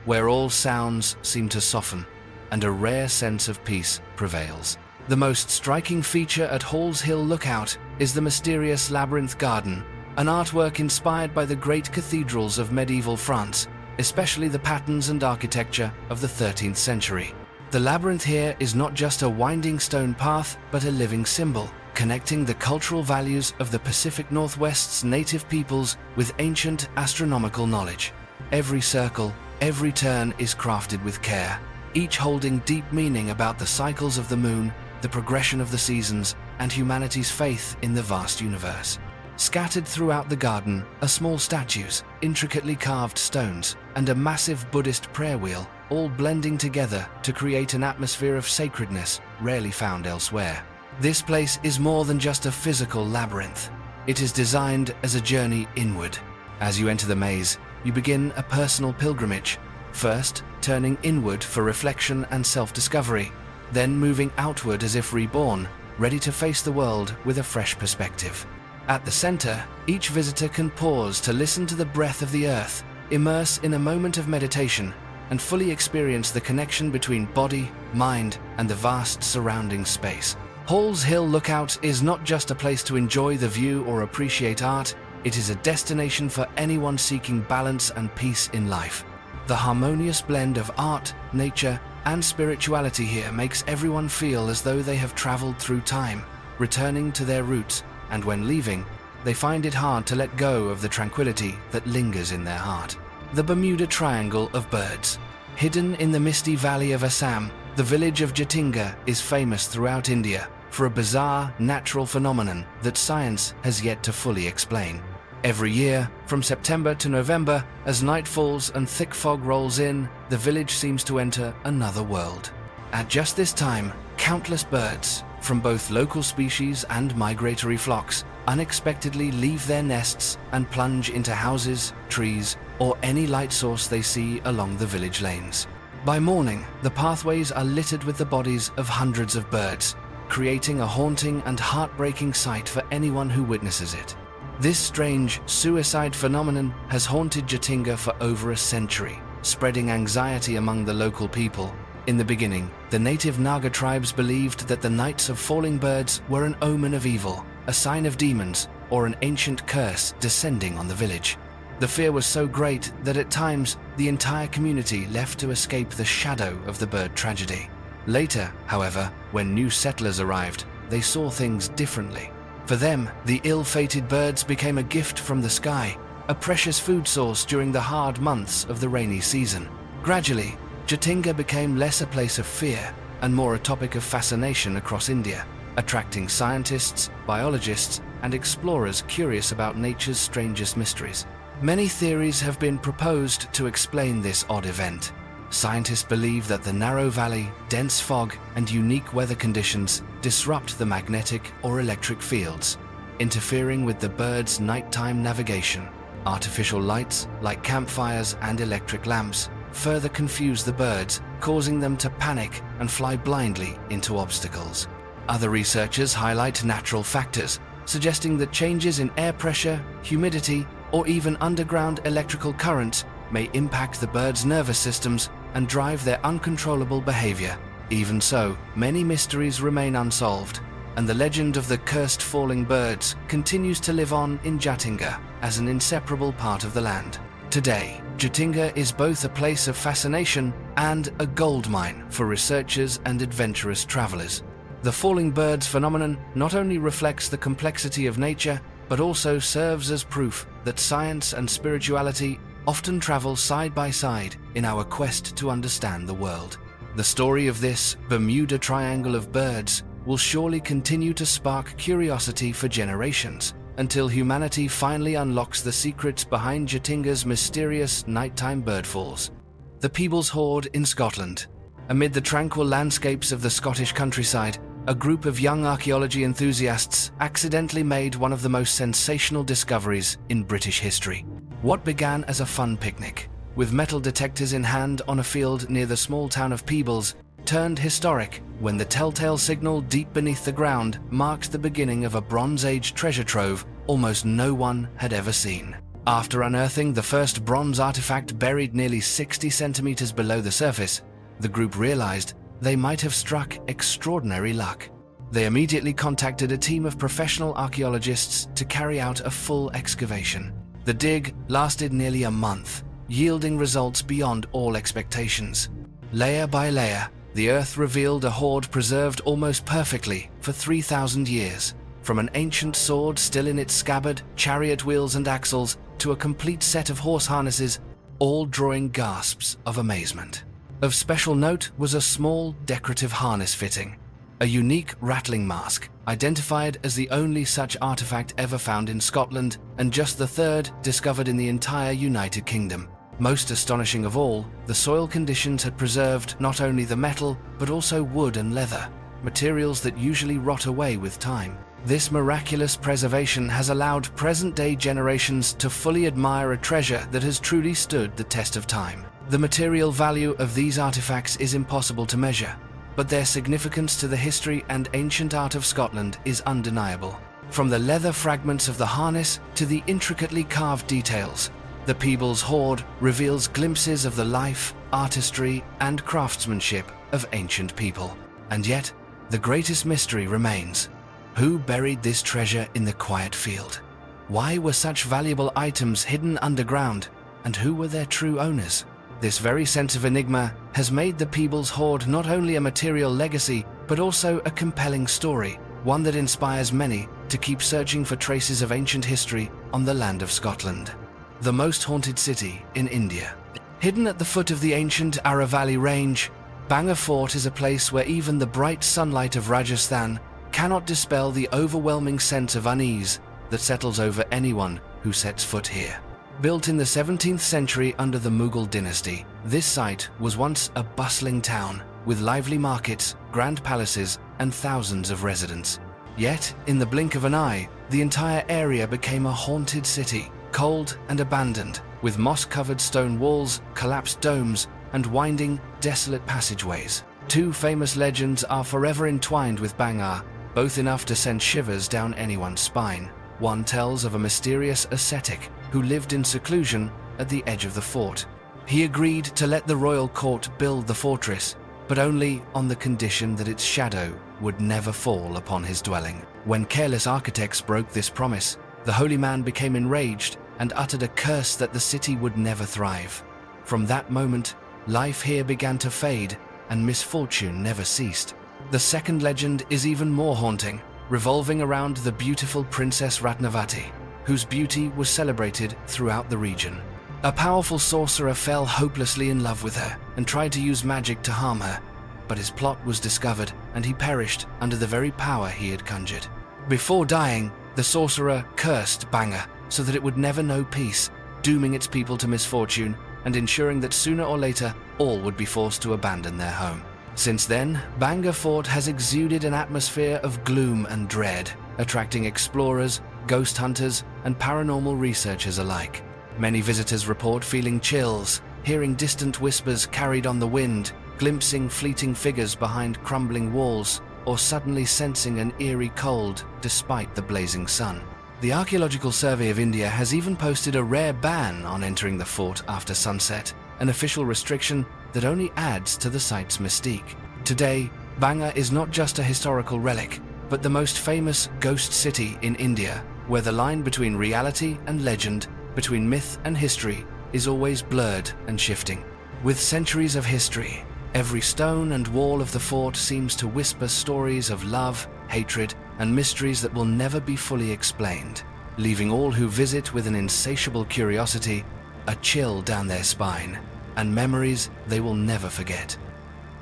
where all sounds seem to soften and a rare sense of peace prevails. The most striking feature at Halls Hill Lookout is the mysterious Labyrinth Garden, an artwork inspired by the great cathedrals of medieval France, especially the patterns and architecture of the 13th century. The labyrinth here is not just a winding stone path, but a living symbol, connecting the cultural values of the Pacific Northwest's native peoples with ancient astronomical knowledge. Every circle, every turn is crafted with care, each holding deep meaning about the cycles of the moon, the progression of the seasons, and humanity's faith in the vast universe. Scattered throughout the garden are small statues, intricately carved stones, and a massive Buddhist prayer wheel, all blending together to create an atmosphere of sacredness rarely found elsewhere. This place is more than just a physical labyrinth. It is designed as a journey inward. As you enter the maze, you begin a personal pilgrimage, first turning inward for reflection and self-discovery, then moving outward as if reborn, ready to face the world with a fresh perspective. At the center, each visitor can pause to listen to the breath of the earth, immerse in a moment of meditation, and fully experience the connection between body, mind, and the vast surrounding space. Halls Hill Lookout is not just a place to enjoy the view or appreciate art, it is a destination for anyone seeking balance and peace in life. The harmonious blend of art, nature, and spirituality here makes everyone feel as though they have traveled through time, returning to their roots, and when leaving, they find it hard to let go of the tranquility that lingers in their heart. The Bermuda Triangle of Birds. Hidden in the misty valley of Assam, the village of Jatinga is famous throughout India for a bizarre natural phenomenon that science has yet to fully explain. Every year, from September to November, as night falls and thick fog rolls in, the village seems to enter another world. At just this time, countless birds, from both local species and migratory flocks, unexpectedly leave their nests and plunge into houses, trees, or any light source they see along the village lanes. By morning, the pathways are littered with the bodies of hundreds of birds, creating a haunting and heartbreaking sight for anyone who witnesses it. This strange suicide phenomenon has haunted Jatinga for over a century, spreading anxiety among the local people. In the beginning, the native Naga tribes believed that the nights of falling birds were an omen of evil, a sign of demons, or an ancient curse descending on the village. The fear was so great that at times the entire community left to escape the shadow of the bird tragedy. Later, however, when new settlers arrived, they saw things differently. For them, the ill-fated birds became a gift from the sky, a precious food source during the hard months of the rainy season. Gradually, Jatinga became less a place of fear and more a topic of fascination across India, attracting scientists, biologists, and explorers curious about nature's strangest mysteries. Many theories have been proposed to explain this odd event. Scientists believe that the narrow valley, dense fog, and unique weather conditions disrupt the magnetic or electric fields, interfering with the birds' nighttime navigation. Artificial lights, like campfires and electric lamps, further confuse the birds, causing them to panic and fly blindly into obstacles. Other researchers highlight natural factors, suggesting that changes in air pressure, humidity, or even underground electrical currents may impact the birds' nervous systems and drive their uncontrollable behavior. Even so, many mysteries remain unsolved, and the legend of the cursed falling birds continues to live on in Jatinga as an inseparable part of the land. Today, Jatinga is both a place of fascination and a goldmine for researchers and adventurous travelers. The falling birds phenomenon not only reflects the complexity of nature, but also serves as proof that science and spirituality often travel side by side in our quest to understand the world. The story of this Bermuda Triangle of birds will surely continue to spark curiosity for generations, until humanity finally unlocks the secrets behind Jatinga's mysterious nighttime birdfalls. The Peebles Hoard in Scotland. Amid the tranquil landscapes of the Scottish countryside, a group of young archaeology enthusiasts accidentally made one of the most sensational discoveries in British history. What began as a fun picnic, with metal detectors in hand on a field near the small town of Peebles, turned historic when the telltale signal deep beneath the ground marked the beginning of a Bronze Age treasure trove almost no one had ever seen. After unearthing the first bronze artifact buried nearly 60 centimeters below the surface, the group realized they might have struck extraordinary luck. They immediately contacted a team of professional archaeologists to carry out a full excavation. The dig lasted nearly a month, yielding results beyond all expectations. Layer by layer, the earth revealed a hoard preserved almost perfectly for 3,000 years, from an ancient sword still in its scabbard, chariot wheels and axles, to a complete set of horse harnesses, all drawing gasps of amazement. Of special note was a small decorative harness fitting, a unique rattling mask, identified as the only such artifact ever found in Scotland and just the third discovered in the entire United Kingdom. Most astonishing of all, the soil conditions had preserved not only the metal, but also wood and leather, materials that usually rot away with time. This miraculous preservation has allowed present-day generations to fully admire a treasure that has truly stood the test of time. The material value of these artifacts is impossible to measure, but their significance to the history and ancient art of Scotland is undeniable. From the leather fragments of the harness to the intricately carved details, the Peebles Hoard reveals glimpses of the life, artistry, and craftsmanship of ancient people. And yet, the greatest mystery remains. Who buried this treasure in the quiet field? Why were such valuable items hidden underground? And who were their true owners? This very sense of enigma has made the Peebles Hoard not only a material legacy, but also a compelling story, one that inspires many to keep searching for traces of ancient history on the land of Scotland. The most haunted city in India. Hidden at the foot of the ancient Aravalli Range, Bhangarh Fort is a place where even the bright sunlight of Rajasthan cannot dispel the overwhelming sense of unease that settles over anyone who sets foot here. Built in the 17th century under the Mughal dynasty, this site was once a bustling town with lively markets, grand palaces, and thousands of residents. Yet, in the blink of an eye, the entire area became a haunted city, cold and abandoned, with moss-covered stone walls, collapsed domes, and winding, desolate passageways. Two famous legends are forever entwined with Bhangarh, both enough to send shivers down anyone's spine. One tells of a mysterious ascetic who lived in seclusion at the edge of the fort. He agreed to let the royal court build the fortress, but only on the condition that its shadow would never fall upon his dwelling. When careless architects broke this promise, the holy man became enraged and uttered a curse that the city would never thrive. From that moment, life here began to fade and misfortune never ceased. The second legend is even more haunting, revolving around the beautiful Princess Ratnavati, whose beauty was celebrated throughout the region. A powerful sorcerer fell hopelessly in love with her and tried to use magic to harm her, but his plot was discovered and he perished under the very power he had conjured. Before dying, the sorcerer cursed Bhangarh so that it would never know peace, dooming its people to misfortune and ensuring that sooner or later all would be forced to abandon their home. Since then, Bhangarh Fort has exuded an atmosphere of gloom and dread, attracting explorers, ghost hunters, and paranormal researchers alike. Many visitors report feeling chills, hearing distant whispers carried on the wind, glimpsing fleeting figures behind crumbling walls, or suddenly sensing an eerie cold despite the blazing sun. The Archaeological Survey of India has even posted a rare ban on entering the fort after sunset, an official restriction that only adds to the site's mystique. Today, Bhangarh is not just a historical relic, but the most famous ghost city in India, where the line between reality and legend, between myth and history, is always blurred and shifting. With centuries of history, every stone and wall of the fort seems to whisper stories of love, hatred, and mysteries that will never be fully explained. leaving all who visit with an insatiable curiosity, a chill down their spine, and memories they will never forget.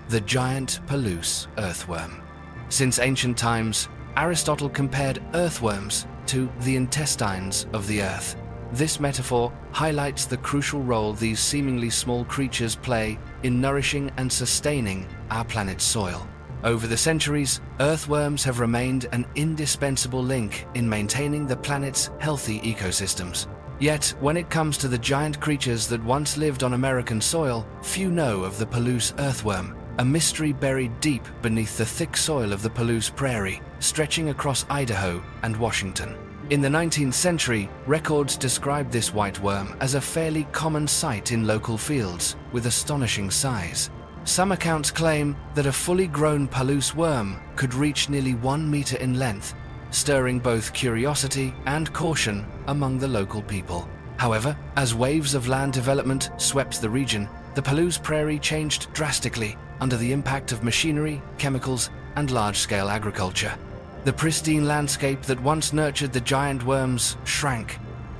The giant Palouse earthworm. Since ancient times, Aristotle compared earthworms to the intestines of the earth. This metaphor highlights the crucial role these seemingly small creatures play in nourishing and sustaining our planet's soil. Over the centuries, earthworms have remained an indispensable link in maintaining the planet's healthy ecosystems. Yet, when it comes to the giant creatures that once lived on American soil, few know of the Palouse earthworm, a mystery buried deep beneath the thick soil of the Palouse prairie, stretching across Idaho and Washington. In the 19th century, records described this white worm as a fairly common sight in local fields, with astonishing size. Some accounts claim that a fully grown Palouse worm could reach nearly 1 meter in length, stirring both curiosity and caution among the local people. However, as waves of land development swept the region, the Palouse prairie changed drastically under the impact of machinery, chemicals, and large-scale agriculture. The pristine landscape that once nurtured the giant worms shrank,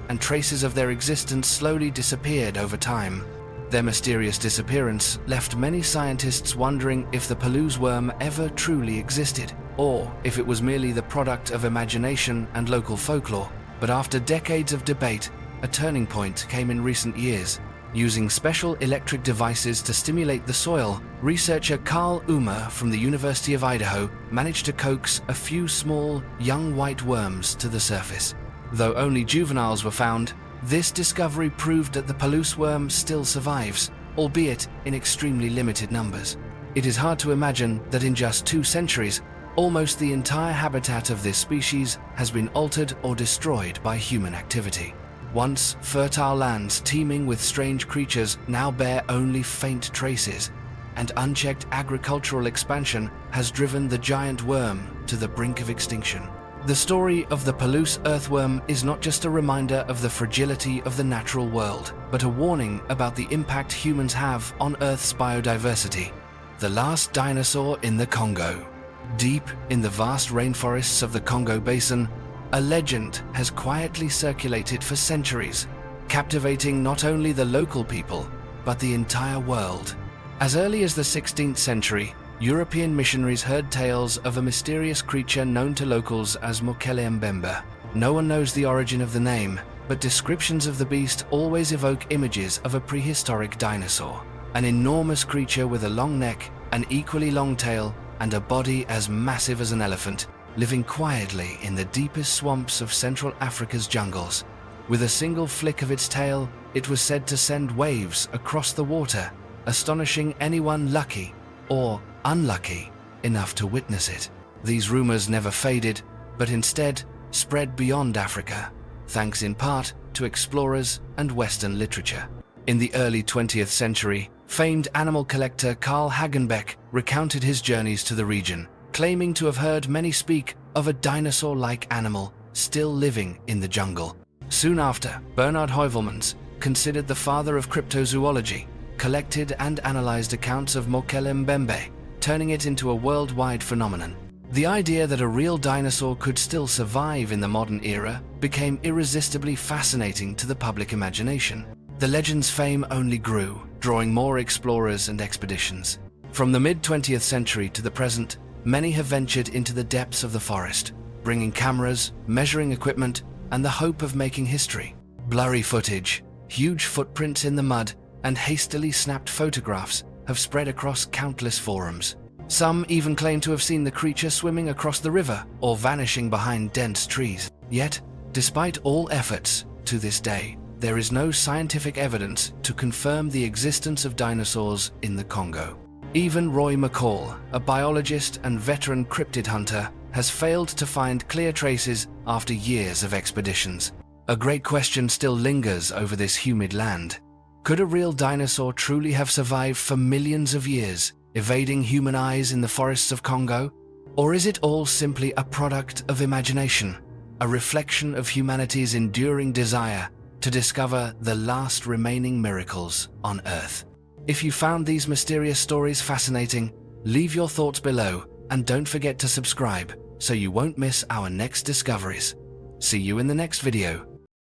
and traces of their existence slowly disappeared over time. Their mysterious disappearance left many scientists wondering if the Palouse worm ever truly existed, or if it was merely the product of imagination and local folklore. But after decades of debate, a turning point came in recent years. Using special electric devices to stimulate the soil, researcher Carl Umer from the University of Idaho managed to coax a few small, young white worms to the surface. Though only juveniles were found, this discovery proved that the Palouse worm still survives, albeit in extremely limited numbers. It is hard to imagine that in just 2 centuries, almost the entire habitat of this species has been altered or destroyed by human activity. Once fertile lands teeming with strange creatures now bear only faint traces, and unchecked agricultural expansion has driven the giant worm to the brink of extinction. The story of the Palouse earthworm is not just a reminder of the fragility of the natural world, but a warning about the impact humans have on Earth's biodiversity. The last dinosaur in the Congo. Deep in the vast rainforests of the Congo Basin, a legend has quietly circulated for centuries, captivating not only the local people, but the entire world. As early as the 16th century, European missionaries heard tales of a mysterious creature known to locals as Mokele Mbembe. No one knows the origin of the name, but descriptions of the beast always evoke images of a prehistoric dinosaur. An enormous creature with a long neck, an equally long tail, and a body as massive as an elephant, living quietly in the deepest swamps of Central Africa's jungles. With a single flick of its tail, it was said to send waves across the water, astonishing anyone lucky or unlucky enough to witness it. These rumors never faded, but instead spread beyond Africa, thanks in part to explorers and Western literature. In the early 20th century, famed animal collector Carl Hagenbeck recounted his journeys to the region, claiming to have heard many speak of a dinosaur-like animal still living in the jungle. Soon after, Bernard Heuvelmans, considered the father of cryptozoology, collected and analyzed accounts of Mokele Mbembe, turning it into a worldwide phenomenon. The idea that a real dinosaur could still survive in the modern era became irresistibly fascinating to the public imagination. The legend's fame only grew, drawing more explorers and expeditions. From the mid-20th century to the present, many have ventured into the depths of the forest, bringing cameras, measuring equipment, and the hope of making history. Blurry footage, huge footprints in the mud, and hastily snapped photographs have spread across countless forums. Some even claim to have seen the creature swimming across the river or vanishing behind dense trees. Yet, despite all efforts, to this day, there is no scientific evidence to confirm the existence of dinosaurs in the Congo. Even Roy McCall, a biologist and veteran cryptid hunter, has failed to find clear traces after years of expeditions. A great question still lingers over this humid land. Could a real dinosaur truly have survived for millions of years, evading human eyes in the forests of Congo? Or is it all simply a product of imagination, a reflection of humanity's enduring desire to discover the last remaining miracles on Earth? If you found these mysterious stories fascinating, leave your thoughts below and don't forget to subscribe so you won't miss our next discoveries. See you in the next video.